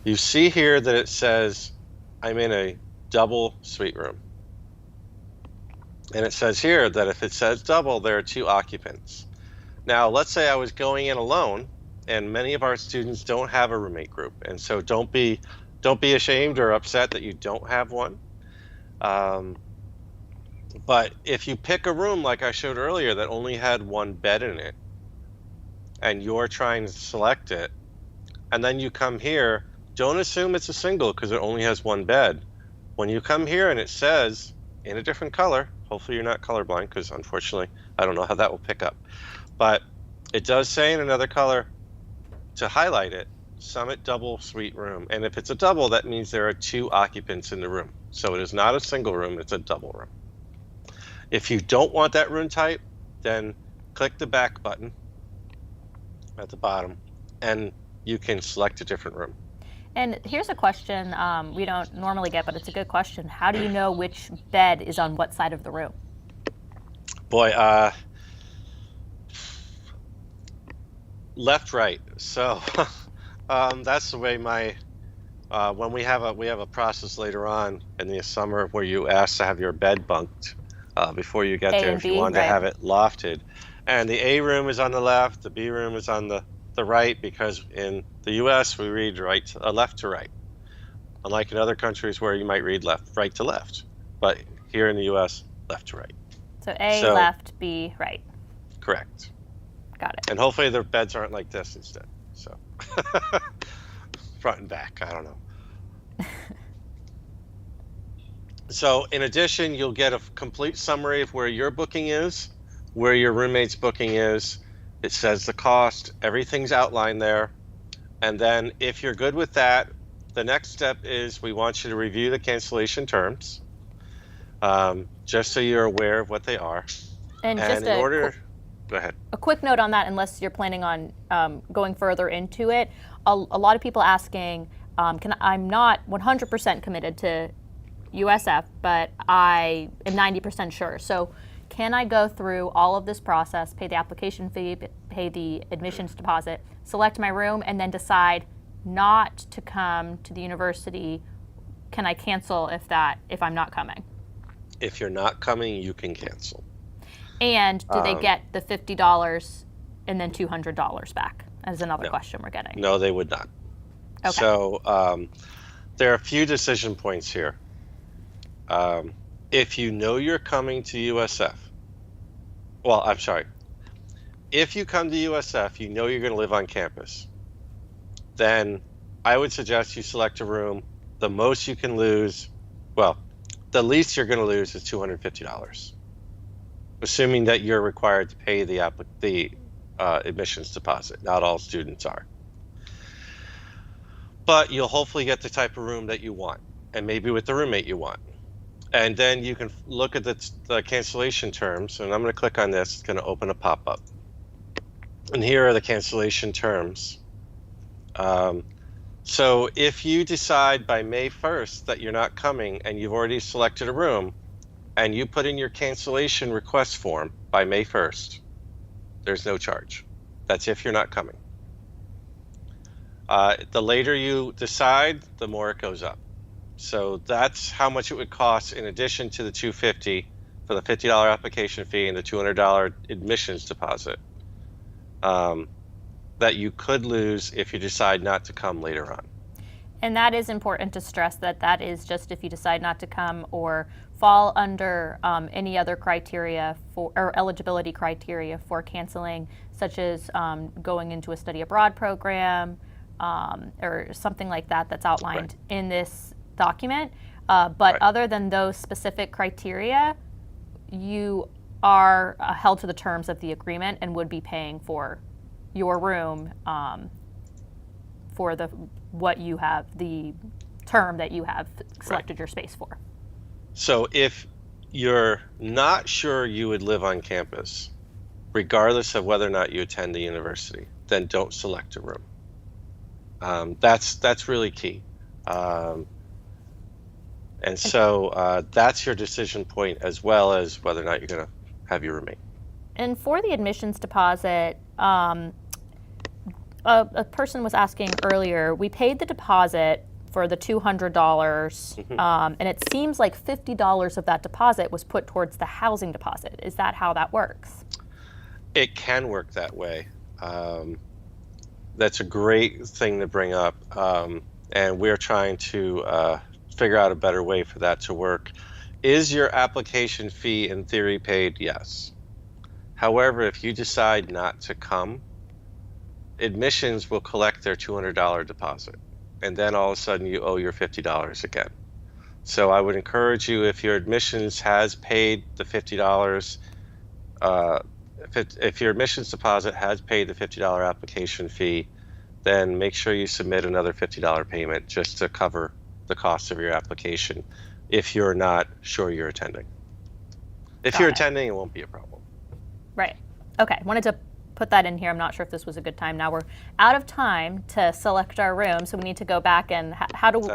You see here that it says I'm in a double suite room. And it says here that if it says double, there are 2 occupants. Now, let's say I was going in alone, and many of our students don't have a roommate group. And so don't be ashamed or upset that you don't have one. But if you pick a room like I showed earlier that only had 1 bed in it, and you're trying to select it, and then you come here, don't assume it's a single because it only has 1 bed. When you come here and it says in a different color, hopefully you're not colorblind because unfortunately I don't know how that will pick up, but it does say in another color to highlight it, Summit double suite room. And if it's a double, that means there are 2 occupants in the room. So it is not a single room, it's a double room. If you don't want that room type, then click the back button at the bottom and you can select a different room. And here's a question we don't normally get, but it's a good question. How do you know which bed is on what side of the room? Boy, left, right. So that's the way when we have a process later on in the summer where you ask to have your bed bunked before you get there if you want to have it lofted. And the A room is on the left, the B room is on the right, because in the U.S. we read left to right, unlike in other countries where you might read right to left. But here in the U.S., left to right. So A, left, B, right. Correct. Got it. And hopefully the beds aren't like this instead. So front and back, I don't know. So in addition, you'll get a complete summary of where your booking is, where your roommate's booking is. It says the cost, everything's outlined there. And then if you're good with that, the next step is we want you to review the cancellation terms, just so you're aware of what they are. And And just in order, go ahead. a quick note on that, unless you're planning on going further into it, a lot of people asking, I'm not 100% committed to USF, but I am 90% sure. So can I go through all of this process, pay the application fee, pay the admissions deposit, select my room, and then decide not to come to the university? Can I cancel if I'm not coming? If you're not coming, you can cancel. And do they get the $50 and then $200 back? As another No. question we're getting. No, they would not. Okay. So there are a few decision points here. If you know you're coming to USF, well, I'm sorry. If you come to USF, you know you're going to live on campus, then I would suggest you select a room. The most you can lose, well, the least you're going to lose is $250, assuming that you're required to pay the admissions deposit. Not all students are. But you'll hopefully get the type of room that you want, and maybe with the roommate you want. And then you can look at the cancellation terms, and I'm going to click on this. It's going to open a pop-up. And here are the cancellation terms. So if you decide by May 1st that you're not coming and you've already selected a room, and you put in your cancellation request form by May 1st, there's no charge. That's if you're not coming. The later you decide, the more it goes up. So that's how much it would cost in addition to the $250 for the $50 application fee and the $200 admissions deposit, that you could lose if you decide not to come later on. And that is important to stress that is just if you decide not to come or fall under any other criteria or eligibility criteria for canceling, such as going into a study abroad program or something like that that's outlined in this document. But other than those specific criteria, you are held to the terms of the agreement and would be paying for your room for the term that you have selected your space for. So if you're not sure you would live on campus, regardless of whether or not you attend the university, then don't select a room. That's really key. And so that's your decision point, as well as whether or not you're going to have your roommate. And for the admissions deposit, a person was asking earlier, we paid the deposit for the $200, and it seems like $50 of that deposit was put towards the housing deposit. Is that how that works? It can work that way. That's a great thing to bring up, and we're trying to figure out a better way for that to work. Is your application fee in theory paid? Yes. However, if you decide not to come, admissions will collect their $200 deposit, and then all of a sudden you owe your $50 again. So I would encourage you, if your admissions has paid the $50, if your admissions deposit has paid the $50 application fee, then make sure you submit another $50 payment just to cover the cost of your application if you're not sure you're attending. If you're attending, it won't be a problem. Right. Okay. Wanted to put that in here. I'm not sure if this was a good time. Now we're out of time to select our room, so we need to go back and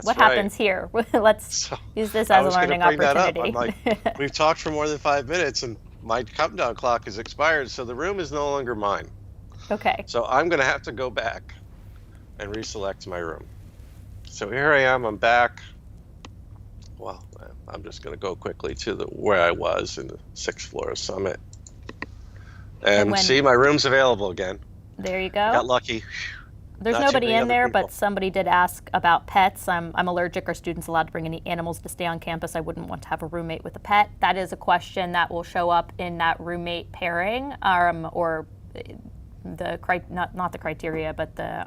what happens here? Let's use this as a learning opportunity. Like, we've talked for more than 5 minutes, and my countdown clock has expired, so the room is no longer mine. Okay. So I'm going to have to go back and reselect my room. So here I am. I'm back. Well, I'm just going to go quickly to where I was in the 6th floor of Summit. And see, my room's available again. There you go. Got lucky. There's nobody in there, but somebody did ask about pets. I'm allergic. Are students allowed to bring any animals to stay on campus? I wouldn't want to have a roommate with a pet. That is a question that will show up in that roommate pairing, or not the criteria, but the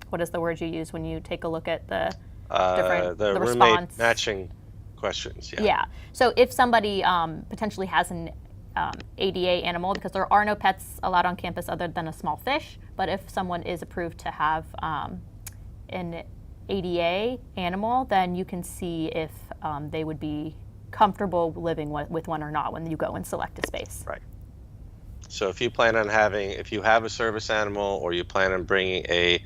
what is the word you use when you take a look at the The roommate response matching questions. Yeah. Yeah. So if somebody potentially has an ADA animal, because there are no pets allowed on campus other than a small fish, but if someone is approved to have an ADA animal, then you can see if they would be comfortable living with one or not when you go and select a space. Right. So if you plan on if you have a service animal or you plan on bringing a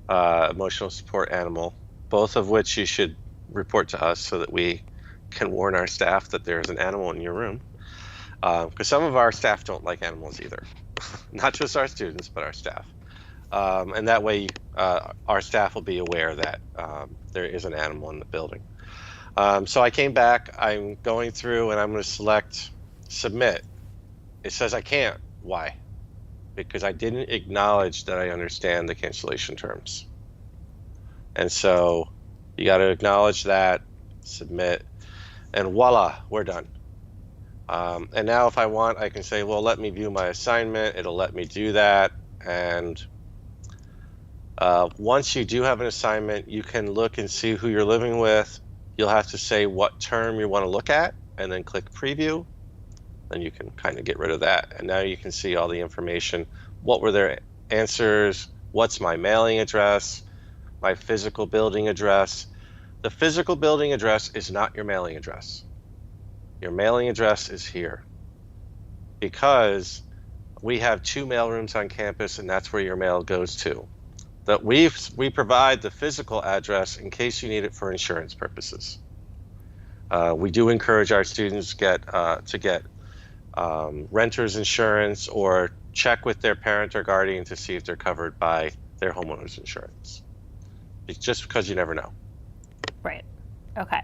emotional support animal, both of which you should report to us so that we can warn our staff that there's an animal in your room. Because some of our staff don't like animals either. Not just our students, but our staff. And that way our staff will be aware that there is an animal in the building. So I came back, I'm going through and I'm going to select submit. It says I can't. Why? Because I didn't acknowledge that I understand the cancellation terms. And so you got to acknowledge that, submit, and voila, we're done. And now if I want, I can say, well, let me view my assignment. It'll let me do that. And once you do have an assignment, you can look and see who you're living with. You'll have to say what term you want to look at and then click preview. Then you can kind of get rid of that. And now you can see all the information. What were their answers? What's my mailing address? My physical building address. The physical building address is not your mailing address. Your mailing address is here because we have 2 mailrooms on campus and that's where your mail goes to. That we provide the physical address in case you need it for insurance purposes. We do encourage our students to get renter's insurance or check with their parent or guardian to see if they're covered by their homeowner's insurance. It's just because you never know. Right. Okay.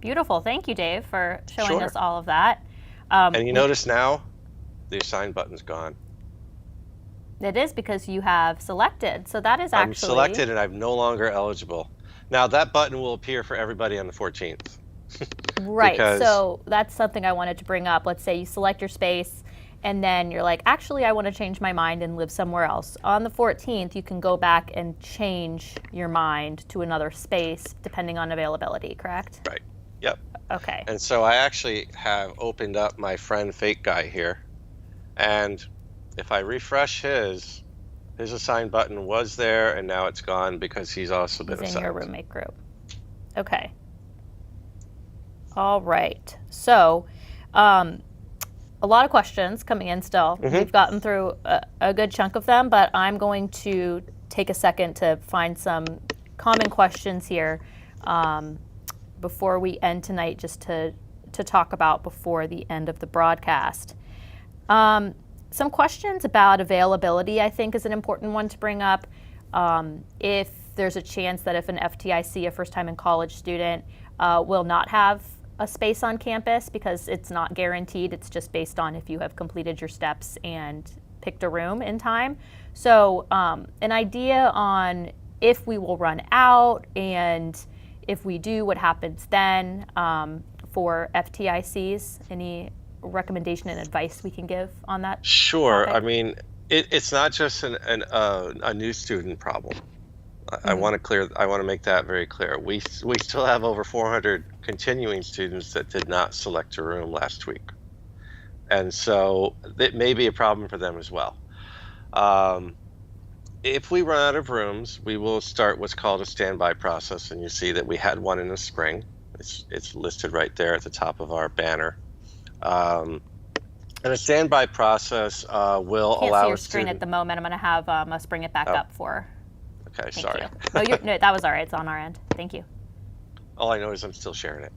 Beautiful. Thank you, Dave, for showing Sure. us all of that. And you notice now the assign button's gone. It is because you have selected. So that is actually... I'm selected and I'm no longer eligible. Now that button will appear for everybody on the 14th. Right. because- So that's something I wanted to bring up. Let's say you select your space and then you're like, actually, I want to change my mind and live somewhere else. On the 14th, you can go back and change your mind to another space depending on availability, correct? Right. Yep. Okay. And so I actually have opened up my friend Fake Guy here. And if I refresh his assign button was there and now it's gone because he's also been He's assigned. in your roommate group. Okay. All right. So, a lot of questions coming in still. We've gotten through a good chunk of them, but I'm going to take a second to find some common questions here before we end tonight, just to talk about before the end of the broadcast. Some questions about availability, I think, is an important one to bring up. If there's a chance that if an FTIC, a first time in college student, will not have a space on campus because it's not guaranteed. It's just based on if you have completed your steps and picked a room in time. So an idea on if we will run out and if we do, what happens then for FTICs. Any recommendation and advice we can give on that? Sure. topic? I mean, it's not just a new student problem. I want to make that very clear. We still have over 400 continuing students that did not select a room last week, and so it may be a problem for them as well. If we run out of rooms, we will start what's called a standby process, and you see that we had one in the spring. It's listed right there at the top of our banner. And a standby process will Can't allow see your a screen student. at the moment. I'm going to have us bring it back up for. Okay, Thank sorry. you. No, that was all right. It's on our end. Thank you. All I know is I'm still sharing it.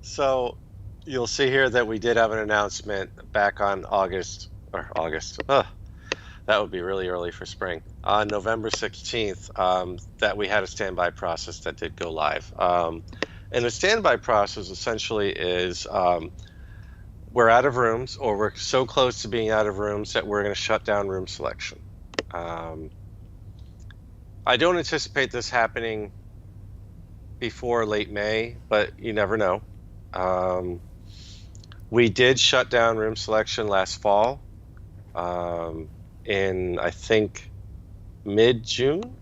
So you'll see here that we did have an announcement back on August. That would be really early for spring. On November 16th, that we had a standby process that did go live. And the standby process essentially is we're out of rooms, or we're so close to being out of rooms that we're going to shut down room selection. I don't anticipate this happening before late May, but you never know. We did shut down room selection last fall, in, I think, mid-June,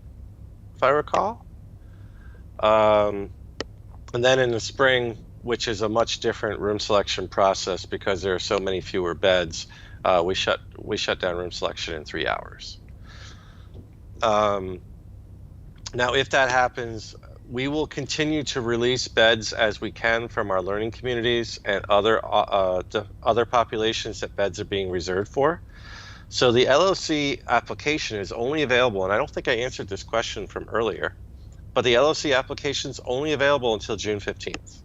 if I recall. And then in the spring, which is a much different room selection process because there are so many fewer beds, we shut down room selection in 3 hours. Now, if that happens, we will continue to release beds as we can from our learning communities and other populations that beds are being reserved for. So the LOC application is only available, and I don't think I answered this question from earlier, but the LOC application is only available until June 15th.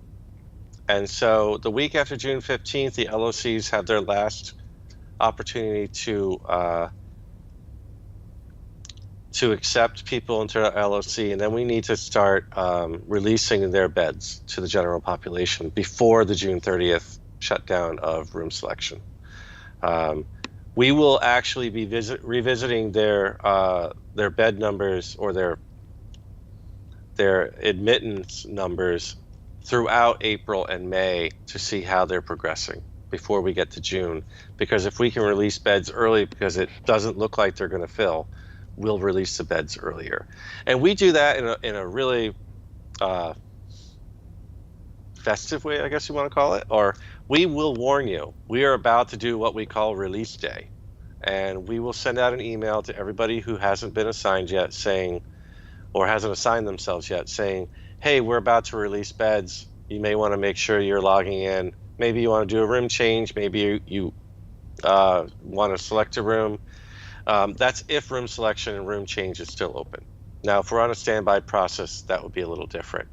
And so the week after June 15th, the LOCs have their last opportunity to accept people into our LOC, and then we need to start releasing their beds to the general population before the June 30th shutdown of room selection. We will actually be revisiting their bed numbers or their admittance numbers throughout April and May to see how they're progressing before we get to June. Because if we can release beds early because it doesn't look like they're going to fill, we'll release the beds earlier. And we do that in a really festive way, I guess you want to call it, or we will warn you. We are about to do what we call release day. And we will send out an email to everybody who hasn't been assigned yet saying, or hasn't assigned themselves yet, saying, hey, we're about to release beds. You may want to make sure you're logging in. Maybe you want to do a room change. Maybe you want to select a room. That's if room selection and room change is still open. Now, if we're on a standby process, that would be a little different.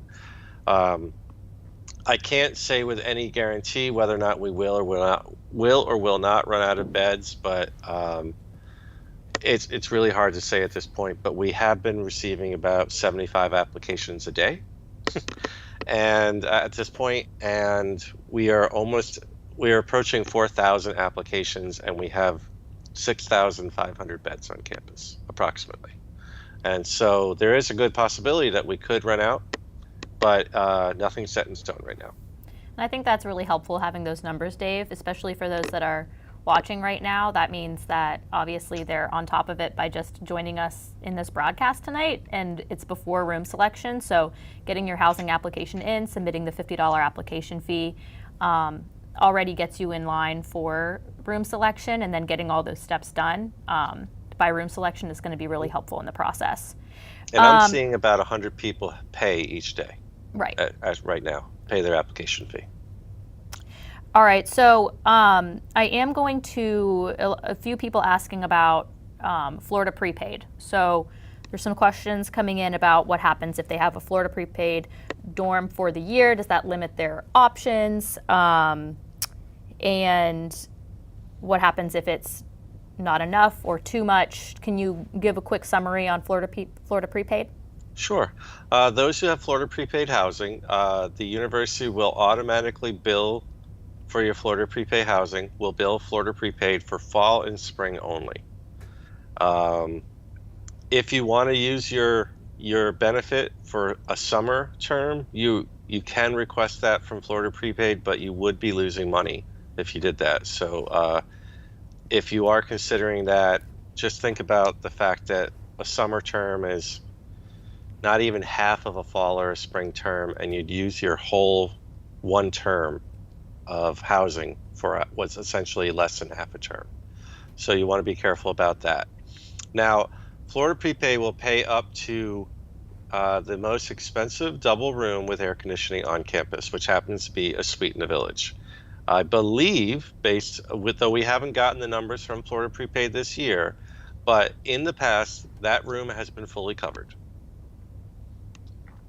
I can't say with any guarantee whether or not we will or will not run out of beds, but it's really hard to say at this point. But we have been receiving about 75 applications a day, and at this point, and we are approaching 4,000 applications, and we have 6,500 beds on campus, approximately. And so there is a good possibility that we could run out, but nothing's set in stone right now. And I think that's really helpful having those numbers, Dave, especially for those that are watching right now. That means that obviously they're on top of it by just joining us in this broadcast tonight, and it's before room selection. So getting your housing application in, submitting the $50 application fee, already gets you in line for room selection, and then getting all those steps done by room selection is going to be really helpful in the process. And I'm seeing about 100 people pay each day. Right. Right now, pay their application fee. All right, so I am going to, a few people asking about Florida prepaid. So there's some questions coming in about what happens if they have a Florida prepaid dorm for the year. Does that limit their options? And what happens if it's not enough or too much? Can you give a quick summary on Florida prepaid? Sure. Those who have Florida prepaid housing, the university will automatically bill for your Florida prepaid housing, will bill Florida prepaid for fall and spring only. If you want to use your benefit for a summer term, you can request that from Florida prepaid, but you would be losing money if you did that. So if you are considering that, just think about the fact that a summer term is not even half of a fall or a spring term, and you'd use your whole one term of housing for what's essentially less than half a term. So you want to be careful about that. Now, Florida Prepaid will pay up to the most expensive double room with air conditioning on campus, which happens to be a suite in the Village. I believe, though we haven't gotten the numbers from Florida Prepaid this year, but in the past, that room has been fully covered,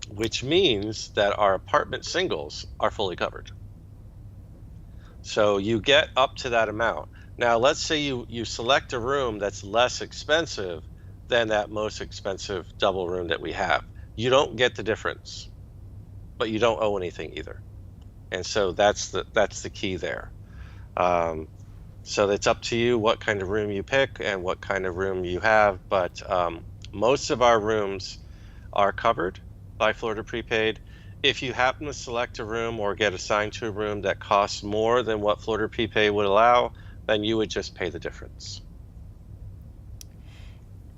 which means that our apartment singles are fully covered. So you get up to that amount. Now, let's say you select a room that's less expensive than that most expensive double room that we have. You don't get the difference, but you don't owe anything either. And so that's the key there. So it's up to you what kind of room you pick and what kind of room you have, but most of our rooms are covered by Florida Prepaid. If you happen to select a room or get assigned to a room that costs more than what Florida Prepaid would allow, then you would just pay the difference.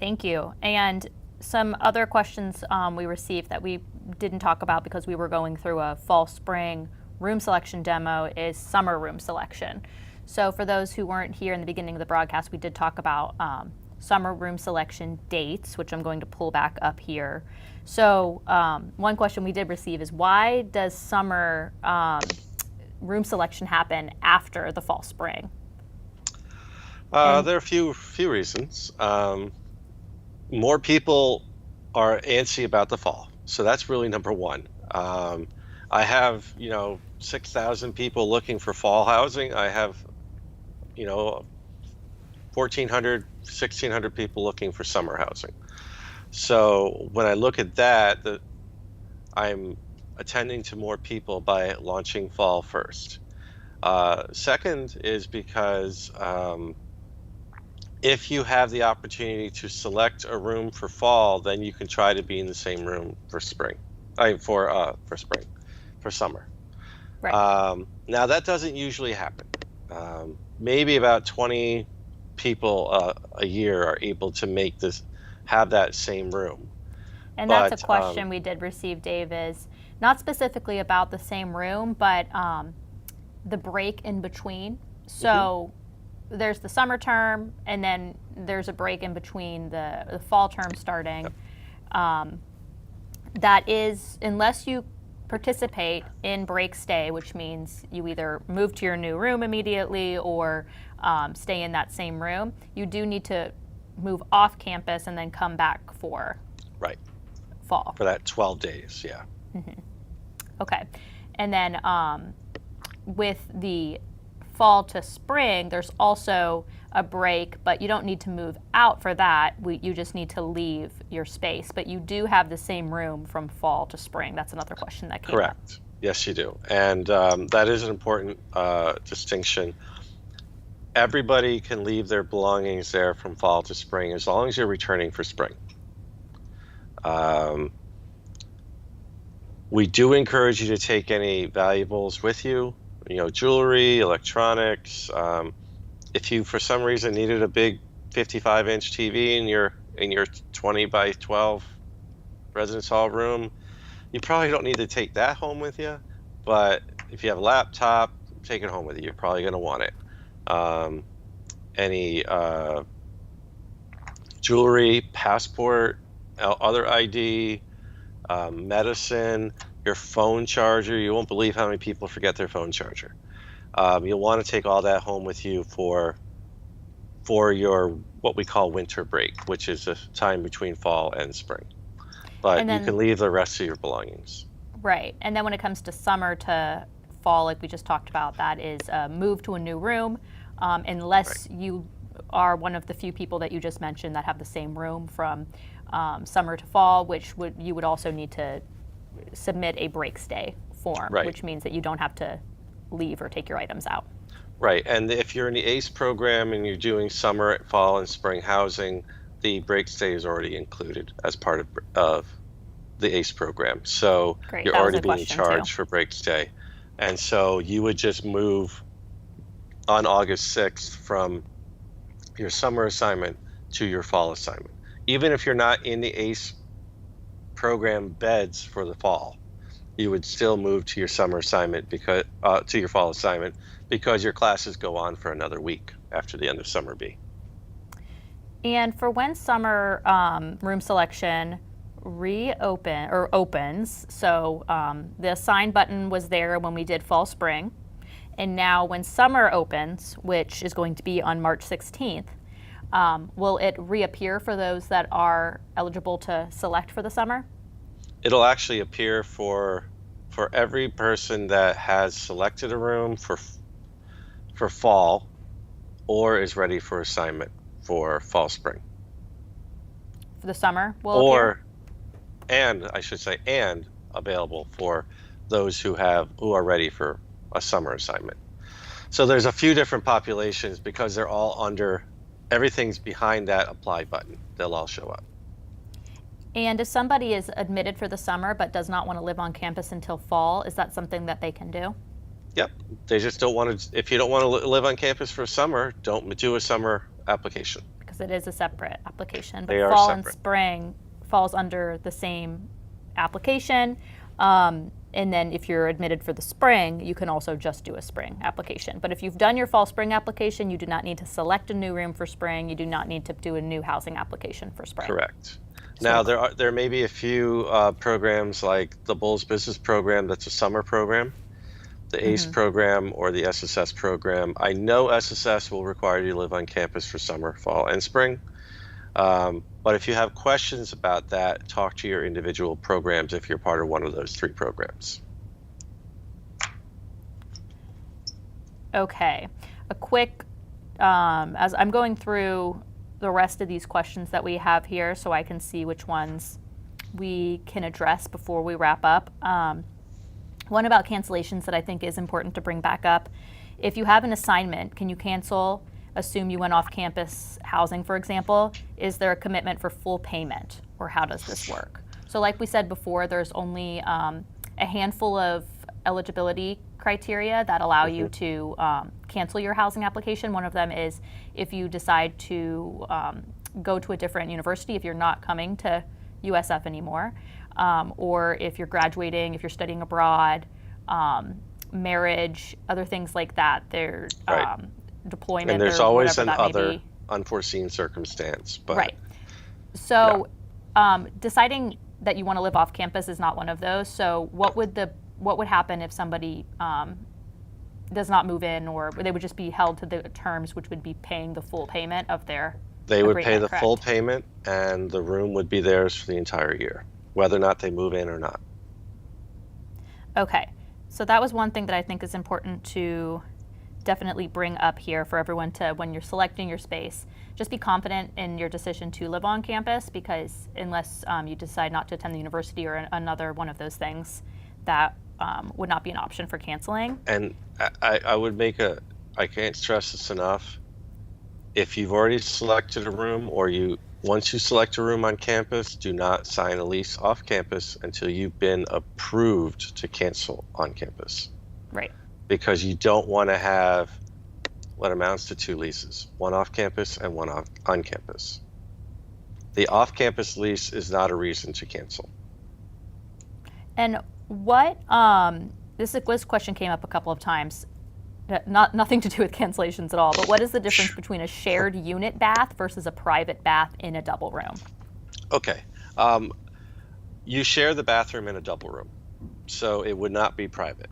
Thank you. And some other questions we received that we didn't talk about because we were going through a fall spring room selection demo is summer room selection. So for those who weren't here in the beginning of the broadcast, we did talk about summer room selection dates, which I'm going to pull back up here. So one question we did receive is, why does summer room selection happen after the fall spring? There are a few reasons. More people are antsy about the fall, so that's really number one. I have 6,000 people looking for fall housing. I have 1,400, 1,600 people looking for summer housing. So when I look at that, I'm attending to more people by launching fall first. Second is because if you have the opportunity to select a room for fall, then you can try to be in the same room for spring, for summer. Right. Now that doesn't usually happen. Maybe about 20 people a year are able to have that same room. And that's a question we did receive, Dave, is not specifically about the same room, but the break in between. So there's the summer term, and then there's a break in between the fall term starting. That is, unless you participate in break stay, which means you either move to your new room immediately or stay in that same room, you do need to move off campus and then come back for fall. For that 12 days, yeah. Okay. And then with the fall to spring, there's also a break, but you don't need to move out for that. You just need to leave your space. But you do have the same room from fall to spring. That's another question that came up. Correct. Yes, you do. And that is an important distinction. Everybody can leave their belongings there from fall to spring as long as you're returning for spring. We do encourage you to take any valuables with you, jewelry, electronics. If you, for some reason, needed a big 55-inch TV in your 20 by 12 residence hall room, you probably don't need to take that home with you. But if you have a laptop, take it home with you. You're probably going to want it. Any jewelry, passport, other ID, medicine, your phone charger. You won't believe how many people forget their phone charger. You'll want to take all that home with you for your what we call winter break, which is the time between fall and spring. But you can leave the rest of your belongings. Right. And then when it comes to summer to fall, like we just talked about, that is move to a new room, unless you are one of the few people that you just mentioned that have the same room from summer to fall, which you would also need to submit a break stay form, which means that you don't have to leave or take your items out. Right. And if you're in the ACE program and you're doing summer, fall, and spring housing, the break stay is already included as part of the ACE program. So you're already being charged for break stay. And so you would just move on August 6th from your summer assignment to your fall assignment. Even if you're not in the ACE program beds for the fall, you would still move to your summer assignment to your fall assignment, because your classes go on for another week after the end of summer B. And for when summer room selection opens, so the assign button was there when we did fall spring, and now when summer opens, which is going to be on March 16th, will it reappear for those that are eligible to select for the summer? It'll actually appear for every person that has selected a room for fall or is ready for assignment for fall spring. For the summer will appear? And available for those who are ready for a summer assignment. So there's a few different populations because they're all everything's behind that apply button. They'll all show up. And if somebody is admitted for the summer but does not want to live on campus until fall, is that something that they can do? Yep. They just don't want to. If you don't want to live on campus for summer, don't do a summer application. because it is a separate application. But They are fall and separate. spring falls under the same application. And then if you're admitted for the spring, you can also just do a spring application. But if you've done your fall spring application, you do not need to select a new room for spring. You do not need to do a new housing application for spring. Correct. Now, there may be a few programs like the Bulls Business Program that's a summer program, the ACE program, or the SSS program. I know SSS will require you to live on campus for summer, fall, and spring. But if you have questions about that, talk to your individual programs if you're part of one of those 3 programs. Okay. A quick, as I'm going through the rest of these questions that we have here so I can see which ones we can address before we wrap up. One about cancellations that I think is important to bring back up. If you have an assignment, can you cancel? Assume you went off campus housing, for example. Is there a commitment for full payment, or how does this work? So like we said before, there's only a handful of eligibility criteria that allow you to cancel your housing application. One of them is if you decide to go to a different university, if you're not coming to USF anymore, or if you're graduating, if you're studying abroad, marriage, other things like that. They're Right. deployment. And there's or always whatever an that may other be. unforeseen circumstance. But Right. So deciding that you want to live off campus is not one of those. So what would happen if somebody does not move in, or they would just be held to the terms, which would be paying the full payment of their they would pay agreement, the full correct? payment, and the room would be theirs for the entire year, whether or not they move in or not. Okay. So that was one thing that I think is important to definitely bring up here for everyone to, when you're selecting your space, just be confident in your decision to live on campus, because unless you decide not to attend the university or another one of those things, that would not be an option for canceling. And I would I can't stress this enough. If you've already selected a room, or once you select a room on campus, do not sign a lease off campus until you've been approved to cancel on campus. Right. Because you don't want to have what amounts to 2 leases, one off campus and one on campus. The off campus lease is not a reason to cancel. And what, this question came up a couple of times, nothing to do with cancellations at all, but what is the difference between a shared unit bath versus a private bath in a double room? Okay. You share the bathroom in a double room, so it would not be private.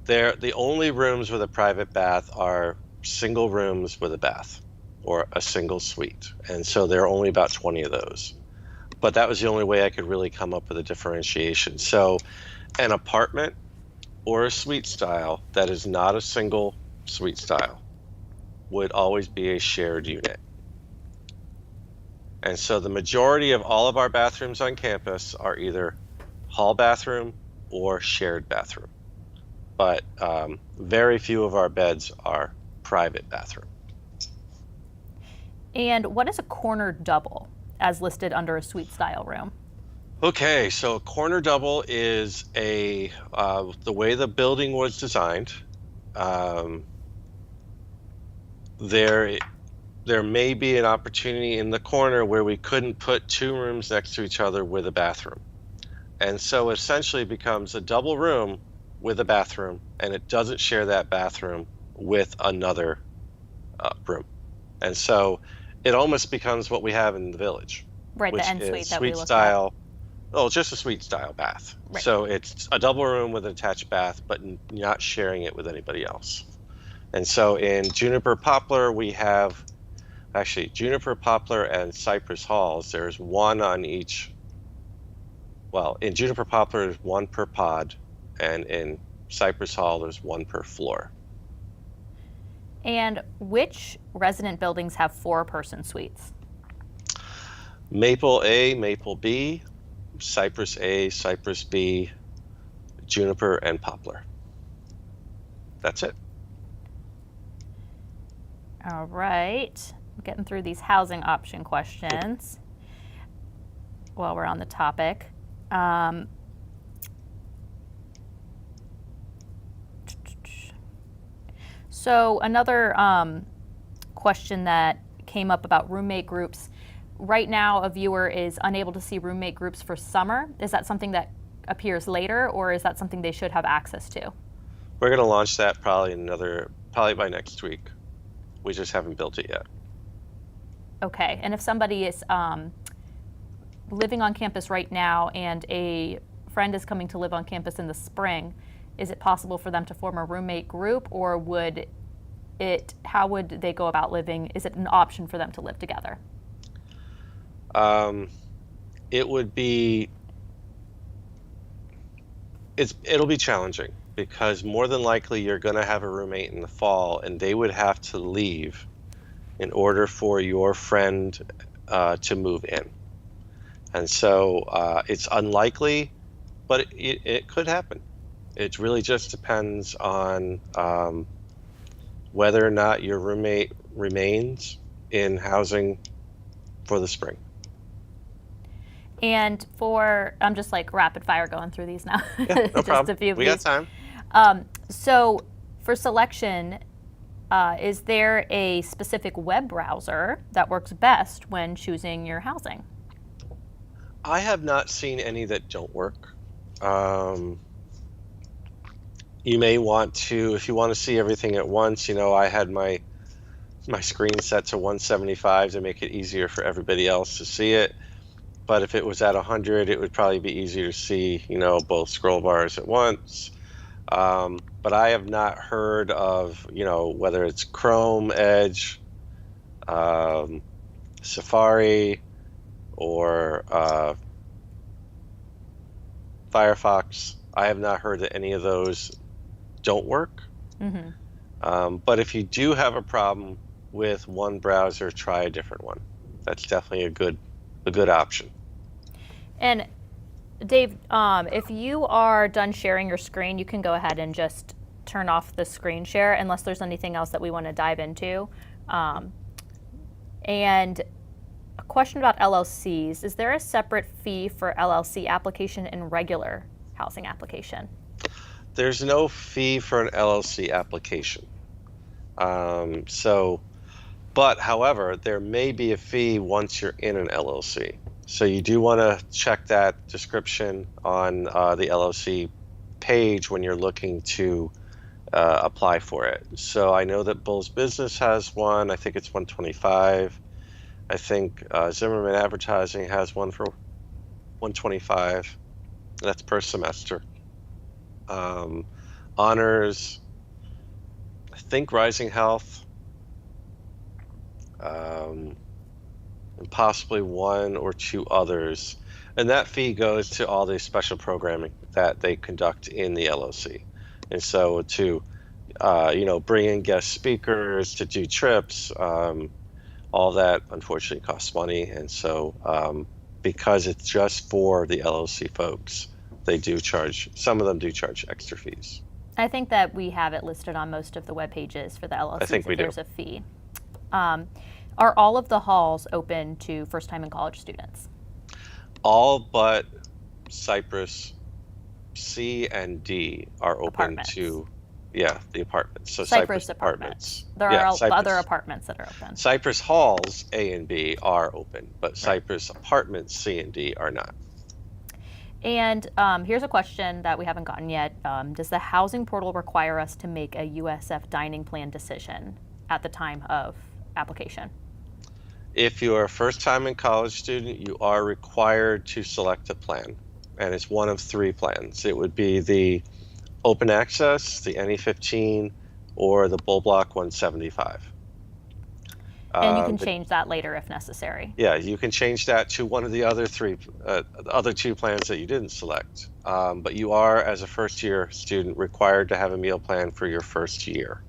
The only rooms with a private bath are single rooms with a bath, or a single suite. And so there are only about 20 of those. But that was the only way I could really come up with a differentiation. So an apartment or a suite style that is not a single suite style would always be a shared unit. And so the majority of all of our bathrooms on campus are either hall bathroom or shared bathroom. But very few of our beds are private bathroom. And what is a corner double as listed under a suite style room? Okay, so a corner double is the way the building was designed. There may be an opportunity in the corner where we couldn't put 2 rooms next to each other with a bathroom. And so essentially it becomes a double room with a bathroom, and it doesn't share that bathroom with another room. And so it almost becomes what we have in the Village. Right, which the en suite is that we suite looked style. Oh, just a suite style bath. Right. So it's a double room with an attached bath, but not sharing it with anybody else. And so in Juniper Poplar, we have actually Juniper Poplar and Cypress Halls. There's one on each. Well, in Juniper Poplar, there's 1 per pod, and in Cypress Hall, there's 1 per floor. And which resident buildings have 4-person suites? Maple A, Maple B, Cypress A, Cypress B, Juniper, and Poplar. That's it. All right, getting through these housing option questions while we're on the topic. So another question that came up about roommate groups. Right now, a viewer is unable to see roommate groups for summer. Is that something that appears later, or is that something they should have access to? We're going to launch that probably by next week. We just haven't built it yet. Okay, and if somebody is living on campus right now and a friend is coming to live on campus in the spring, is it possible for them to form a roommate group, or how would they go about living? Is it an option for them to live together? It'll be challenging because more than likely you're going to have a roommate in the fall, and they would have to leave in order for your friend to move in. And so it's unlikely, but it could happen. It really just depends on whether or not your roommate remains in housing for the spring. And I'm just like rapid fire going through these now. Yeah, no just problem. A few of We these. got time. So for selection, is there a specific web browser that works best when choosing your housing? I have not seen any that don't work. You may want to, if you want to see everything at once, I had my screen set to 175 to make it easier for everybody else to see it. But if it was at 100, it would probably be easier to see, both scroll bars at once. But I have not heard of, whether it's Chrome, Edge, Safari, or Firefox. I have not heard that any of those don't work. Mm-hmm. But if you do have a problem with one browser, try a different one. That's definitely a good option. And Dave, if you are done sharing your screen, you can go ahead and just turn off the screen share unless there's anything else that we want to dive into. And a question about LLCs. Is there a separate fee for LLC application and regular housing application? There's no fee for an LLC application. But however, there may be a fee once you're in an LLC. So you do want to check that description on the LLC page when you're looking to apply for it. So I know that Bulls Business has one. I think it's $125. I think Zimmerman Advertising has one for $125. That's per semester. Honors, I think Rising Health, and possibly one or two others. And that fee goes to all the special programming that they conduct in the LLC. And so to, bring in guest speakers, to do trips, all that unfortunately costs money. And so because it's just for the LLC folks, some of them do charge extra fees. I think that we have it listed on most of the web pages for the LLCs. I think we do. There's a fee. Are all of the halls open to first-time in college students? All but Cypress C and D are open Apartments. to, the apartments. So Cypress apartments. There are other apartments that are open. Cypress halls A and B are open, but Cypress apartments C and D are not. And here's a question that we haven't gotten yet. Does the housing portal require us to make a USF dining plan decision at the time of application? If you're a first-time in college student, you are required to select a plan, and it's one of three plans. It would be the open access, the NE15, or the Bull Block 175. And you can change that later if necessary. Yeah, you can change that to one of the other two plans that you didn't select. But you are, as a first-year student, required to have a meal plan for your first year.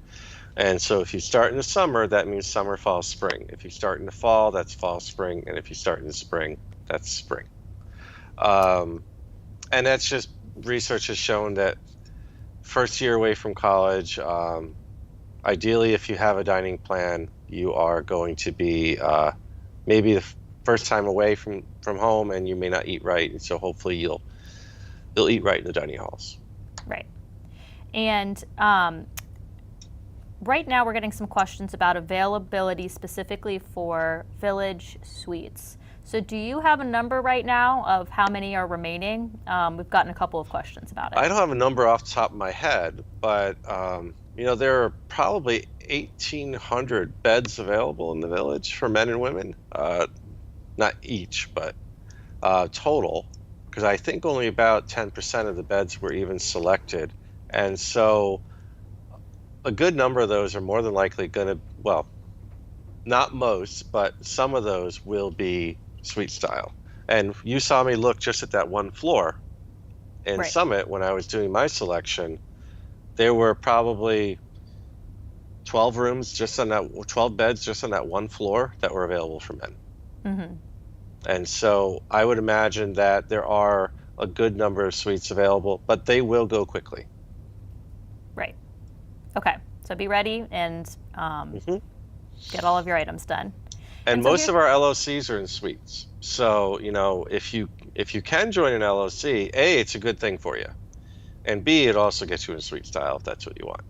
And so if you start in the summer, that means summer, fall, spring. If you start in the fall, that's fall, spring. And if you start in the spring, that's spring. And that's just, research has shown that first year away from college, ideally, if you have a dining plan, you are going to be maybe the first time away from home, and you may not eat right. And so hopefully you'll eat right in the dining halls. Right. And right now we're getting some questions about availability specifically for Village Suites. So do you have a number right now of how many are remaining? We've gotten a couple of questions about it. I don't have a number off the top of my head, but there are probably 1,800 beds available in the Village for men and women. Not each, but total, because I think only about 10% of the beds were even selected. And so a good number of those are more than likely going to, well, not most, but some of those will be suite style. And you saw me look just at that one floor in Right. Summit when I was doing my selection. There were probably 12 rooms just on that 12 beds just on that one floor that were available for men. Mm-hmm. And so I would imagine that there are a good number of suites available, but they will go quickly. Right. Okay. So be ready and Mhm. get all of your items done. And so most here's- of our LOCs are in suites. So, if you can join an LOC, A, it's a good thing for you. And B, it also gets you in suite style if that's what you want.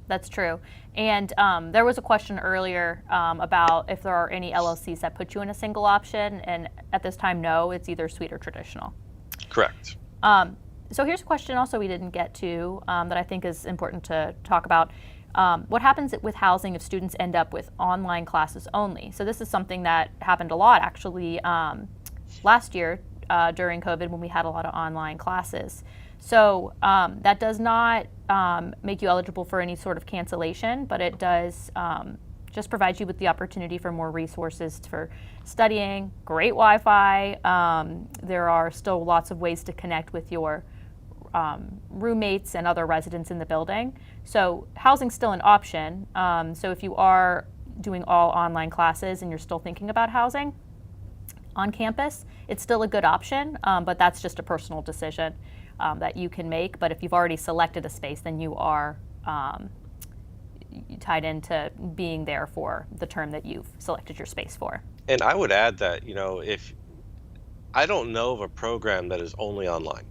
That's true. And there was a question earlier about if there are any LLCs that put you in a single option. And at this time, no, it's either suite or traditional. Correct. So here's a question also we didn't get to that I think is important to talk about. What happens with housing if students end up with online classes only? So this is something that happened a lot actually last year during COVID when we had a lot of online classes. So that does not make you eligible for any sort of cancellation, but it does just provide you with the opportunity for more resources for studying, great Wi-Fi. There are still lots of ways to connect with your roommates and other residents in the building. So housing's still an option. So if you are doing all online classes and you're still thinking about housing on campus, it's still a good option, but that's just a personal decision that you can make. But if you've already selected a space, then you are tied into being there for the term that you've selected your space for. And I would add that, if I don't know of a program that is only online.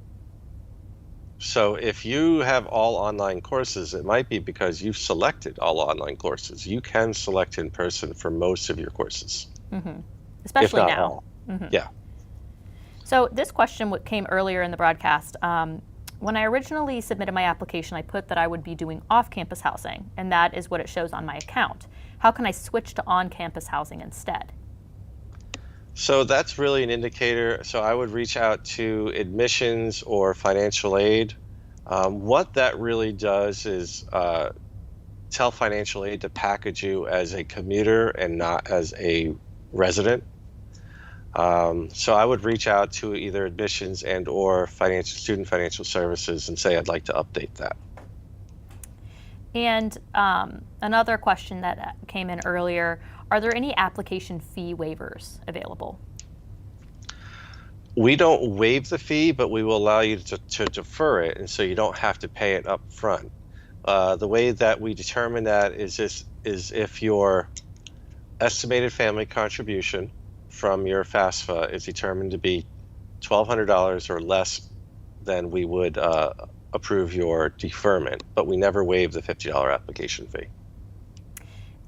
So if you have all online courses, it might be because you've selected all online courses. You can select in person for most of your courses. Especially if not now. all. Yeah. So this question came earlier in the broadcast. When I originally submitted my application, I put that I would be doing off-campus housing, and that is what it shows on my account. How can I switch to on-campus housing instead? So that's really an indicator. So I would reach out to admissions or financial aid. What that really does is tell financial aid to package you as a commuter and not as a resident. So I would reach out to either admissions and or student financial services and say I'd like to update that. And another question that came in earlier, are there any application fee waivers available? We don't waive the fee, but we will allow you to defer it, and so you don't have to pay it up front. The way that we determine that is if your estimated family contribution from your FAFSA is determined to be $1,200 or less, then we would approve your deferment, but we never waive the $50 application fee.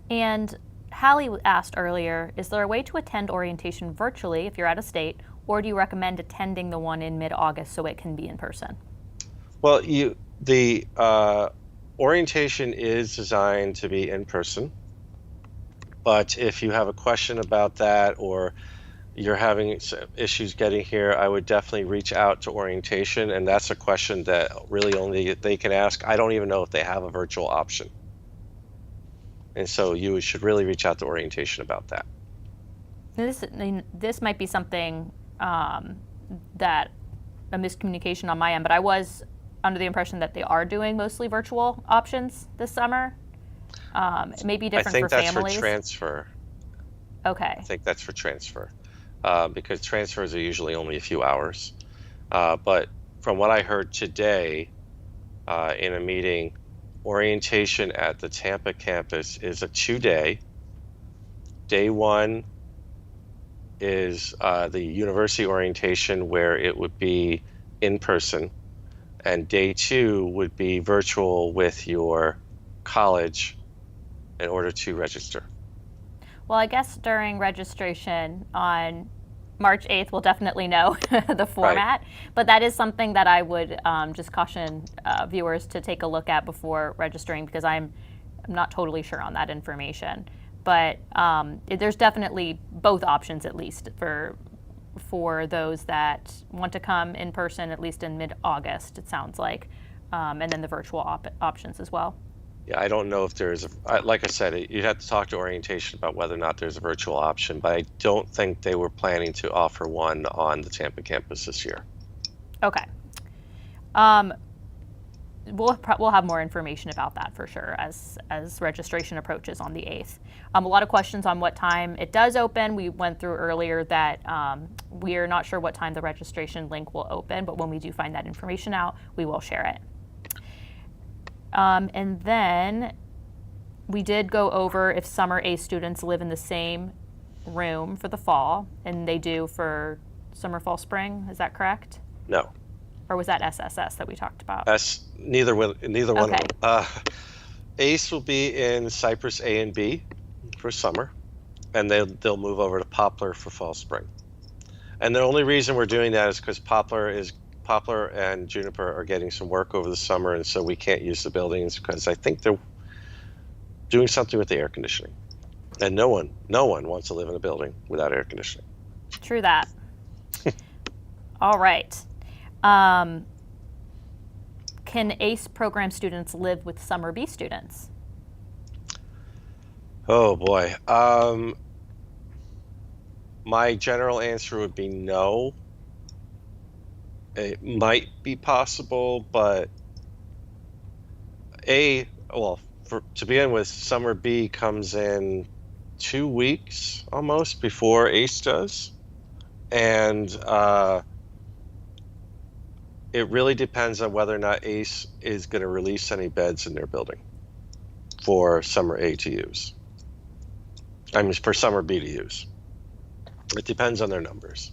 And Hallie asked earlier, is there a way to attend orientation virtually if you're out of state, or do you recommend attending the one in mid-August so it can be in person? Well, the orientation is designed to be in person, but if you have a question about that or you're having issues getting here, I would definitely reach out to orientation, and that's a question that really only they can ask. I don't even know if they have a virtual option. And so you should really reach out to orientation about that. This might be something that a miscommunication on my end, but I was under the impression that they are doing mostly virtual options this summer. It may be different for families. I think that's for transfer. Okay. I think that's for transfer because transfers are usually only a few hours. But from what I heard today in a meeting, orientation at the Tampa campus is a 2-day. Day one is the university orientation where it would be in person, and day two would be virtual with your college in order to register. Well, I guess during registration on March 8th, we'll definitely know the format. But that is something that I would just caution viewers to take a look at before registering, because I'm not totally sure on that information. But there's definitely both options, at least for those that want to come in person, at least in mid-August, it sounds like, and then the virtual options as well. Yeah, I don't know if there's like I said, you'd have to talk to orientation about whether or not there's a virtual option, but I don't think they were planning to offer one on the Tampa campus this year. Okay. We'll have more information about that for sure as registration approaches on the 8th. A lot of questions on what time it does open. We went through earlier that we are not sure what time the registration link will open, but when we do find that information out, we will share it. And then we did go over if summer ACE students live in the same room for the fall, and they do for summer, fall, spring. Is that correct? No. Or was that SSS that we talked about? Neither one Okay. of them. ACE will be in Cypress A and B for summer, and they'll move over to Poplar for fall, spring. And the only reason we're doing that is because Poplar and Juniper are getting some work over the summer, and so we can't use the buildings because I think they're doing something with the air conditioning. And no one wants to live in a building without air conditioning. True that. All right. Can ACE program students live with summer B students? Oh boy. My general answer would be no. It might be possible, but to begin with, summer B comes in 2 weeks almost before ACE does. And it really depends on whether or not ACE is going to release any beds in their building for summer A to use. I mean, for summer B to use. It depends on their numbers.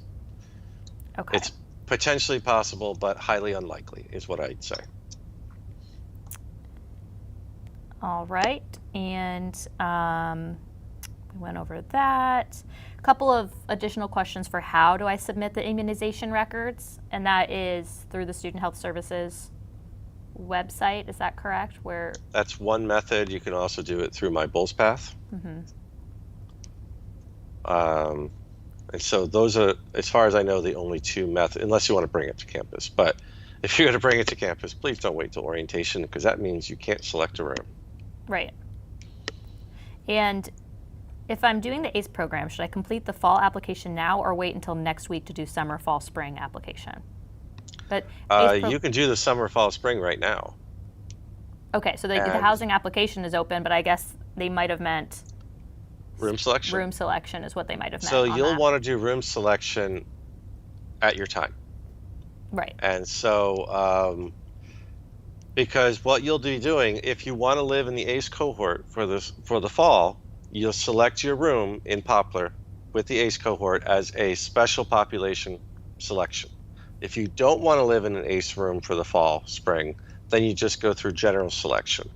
Okay. It's potentially possible, but highly unlikely is what I'd say. All right. And we went over that. A couple of additional questions for how do I submit the immunization records, and that is through the Student Health Services website. Is that correct? That's one method. You can also do it through My Bulls Path. Mm-hmm. And so those are, as far as I know, the only two methods, unless you want to bring it to campus. But if you're going to bring it to campus, please don't wait till orientation, because that means you can't select a room. Right. And if I'm doing the ACE program, should I complete the fall application now or wait until next week to do summer, fall, spring application? But you can do the summer, fall, spring right now. Okay, so the housing application is open, but I guess they might have meant room selection. Room selection is what they might have meant. So you'll want to do room selection at your time. Right. And so, because what you'll be doing, if you want to live in the ACE cohort for the fall, you'll select your room in Poplar with the ACE cohort as a special population selection. If you don't want to live in an ACE room for the fall, spring, then you just go through general selection.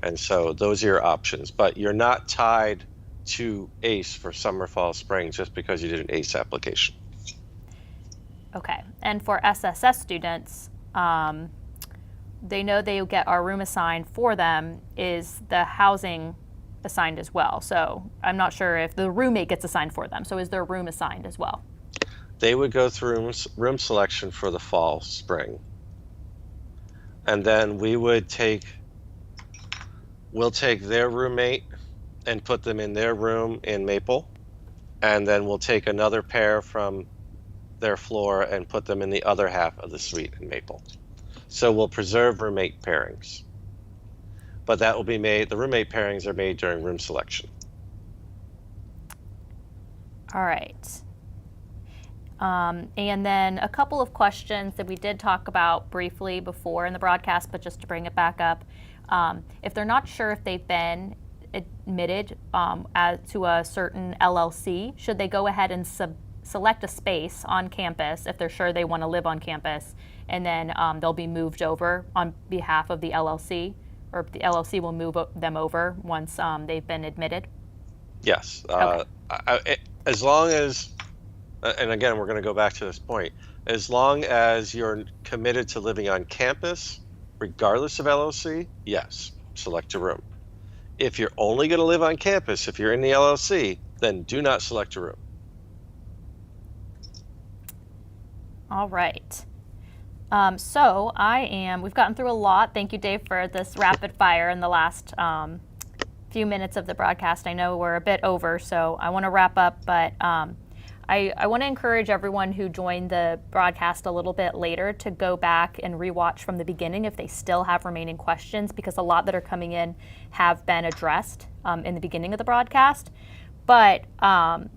And so those are your options, but you're not tied to ACE for summer, fall, spring just because you did an ACE application. Okay, and for SSS students, they know they'll get our room assigned for them. Is the housing assigned as well? So I'm not sure if the roommate gets assigned for them. So is their room assigned as well? They would go through room selection for the fall, spring. And then we'll take their roommate and put them in their room in Maple. And then we'll take another pair from their floor and put them in the other half of the suite in Maple. So we'll preserve roommate pairings. But that will be made, the roommate pairings are made during room selection. All right. And then a couple of questions that we did talk about briefly before in the broadcast, but just to bring it back up. If they're not sure if they've been admitted to a certain LLC, should they go ahead and select a space on campus if they're sure they want to live on campus, and then they'll be moved over on behalf of the LLC or the LLC will move them over once they've been admitted? Yes. Okay. As long as, and again, we're going to go back to this point, as long as you're committed to living on campus, regardless of LLC, yes, select a room. If you're only going to live on campus, if you're in the LLC, then do not select a room. All right. We've gotten through a lot. Thank you, Dave, for this rapid fire in the last few minutes of the broadcast. I know we're a bit over, so I want to wrap up, but I want to encourage everyone who joined the broadcast a little bit later to go back and rewatch from the beginning if they still have remaining questions, because a lot that are coming in have been addressed in the beginning of the broadcast. But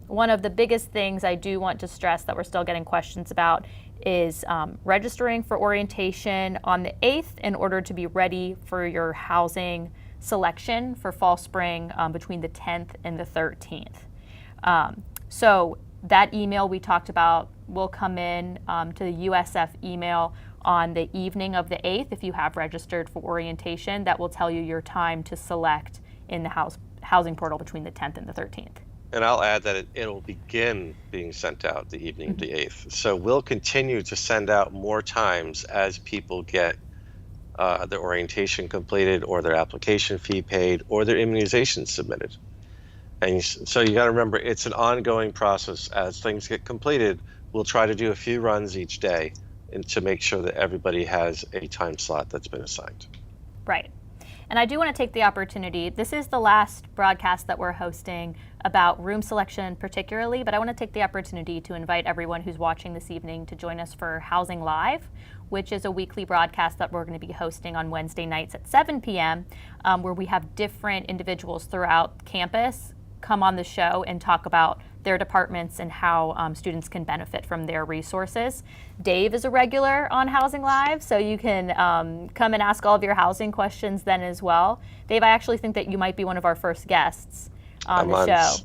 one of the biggest things I do want to stress that we're still getting questions about is registering for orientation on the 8th in order to be ready for your housing selection for fall spring between the 10th and the 13th. So that email we talked about will come in to the USF email on the evening of the 8th if you have registered for orientation. That will tell you your time to select in the housing portal between the 10th and the 13th. And I'll add that it'll begin being sent out the evening of the 8th. So we'll continue to send out more times as people get their orientation completed or their application fee paid or their immunization submitted. And so you got to remember, it's an ongoing process. As things get completed, we'll try to do a few runs each day and to make sure that everybody has a time slot that's been assigned. Right. And I do want to take the opportunity, this is the last broadcast that we're hosting about room selection particularly, but I want to take the opportunity to invite everyone who's watching this evening to join us for Housing Live, which is a weekly broadcast that we're going to be hosting on Wednesday nights at 7 p.m., where we have different individuals throughout campus come on the show and talk about their departments and how students can benefit from their resources. Dave is a regular on Housing Live, so you can come and ask all of your housing questions then as well. Dave, I actually think that you might be one of our first guests on the show.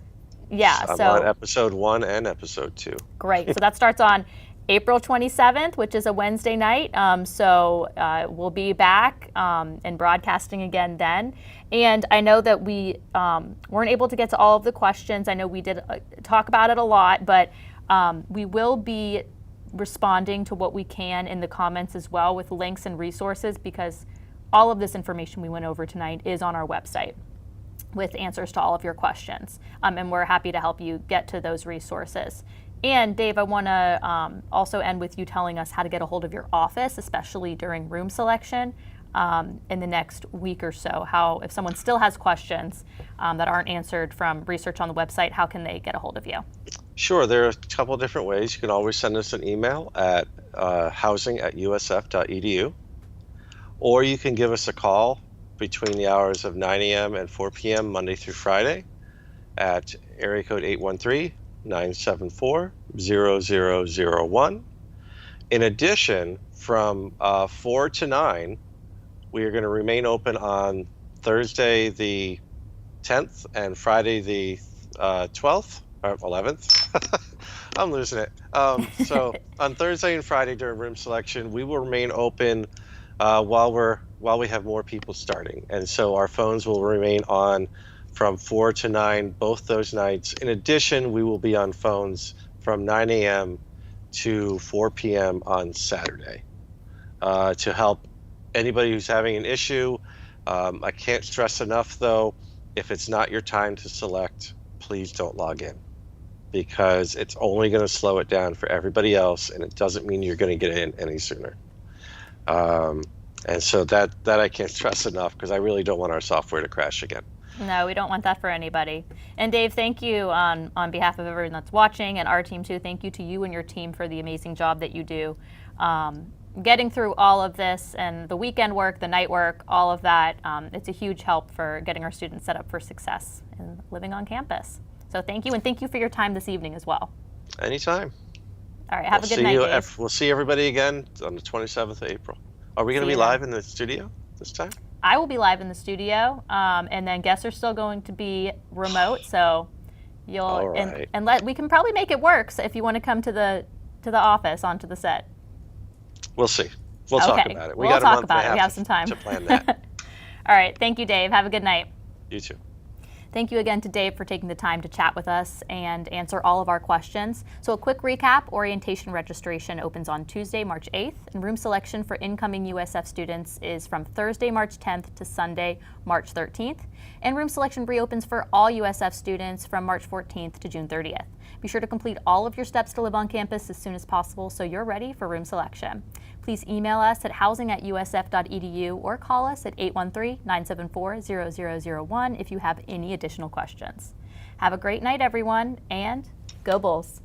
Yeah, I'm on episode 1 and episode 2. Great. So that starts on April 27th, which is a Wednesday night. We'll be back and broadcasting again then. And I know that we weren't able to get to all of the questions. I know we did talk about it a lot, but we will be responding to what we can in the comments as well with links and resources, because all of this information we went over tonight is on our website with answers to all of your questions. And we're happy to help you get to those resources. And Dave, I want to also end with you telling us how to get a hold of your office, especially during room selection in the next week or so. How, if someone still has questions that aren't answered from research on the website, how can they get a hold of you? Sure, there are a couple of different ways. You can always send us an email at housing@usf.edu, or you can give us a call between the hours of 9 a.m. and 4 p.m. Monday through Friday at area code 813-974-0001. In addition, from 4 to 9, we are going to remain open on Thursday the 10th and Friday the 12th or 11th. I'm losing it. So on Thursday and Friday during room selection, we will remain open while we have more people starting. And so our phones will remain on from 4 to 9 both those nights. In addition, we will be on phones from 9 a.m. to 4 p.m. on Saturday to help anybody who's having an issue. I can't stress enough, though, if it's not your time to select, please don't log in, because it's only going to slow it down for everybody else, and it doesn't mean you're going to get in any sooner. And so that I can't stress enough, because I really don't want our software to crash again. No, we don't want that for anybody. And Dave, thank you on behalf of everyone that's watching and our team too. Thank you to you and your team for the amazing job that you do. Getting through all of this and the weekend work, the night work, all of that, it's a huge help for getting our students set up for success in living on campus. So thank you, and thank you for your time this evening as well. Anytime. All right, have a good night, Dave. We'll see everybody again on the 27th of April. Are we going to be live in the studio this time? I will be live in the studio, and then guests are still going to be remote. So you'll all right. and we can probably make it work. So if you want to come to the office onto the set, we'll see. We'll talk about it. We'll talk about it. We have some time to plan that. All right. Thank you, Dave. Have a good night. You too. Thank you again to Dave for taking the time to chat with us and answer all of our questions. So a quick recap, orientation registration opens on Tuesday, March 8th, and room selection for incoming USF students is from Thursday, March 10th to Sunday, March 13th. And room selection reopens for all USF students from March 14th to June 30th. Be sure to complete all of your steps to live on campus as soon as possible so you're ready for room selection. Please email us at housing@usf.edu or call us at 813-974-0001 if you have any additional questions. Have a great night, everyone, and go Bulls!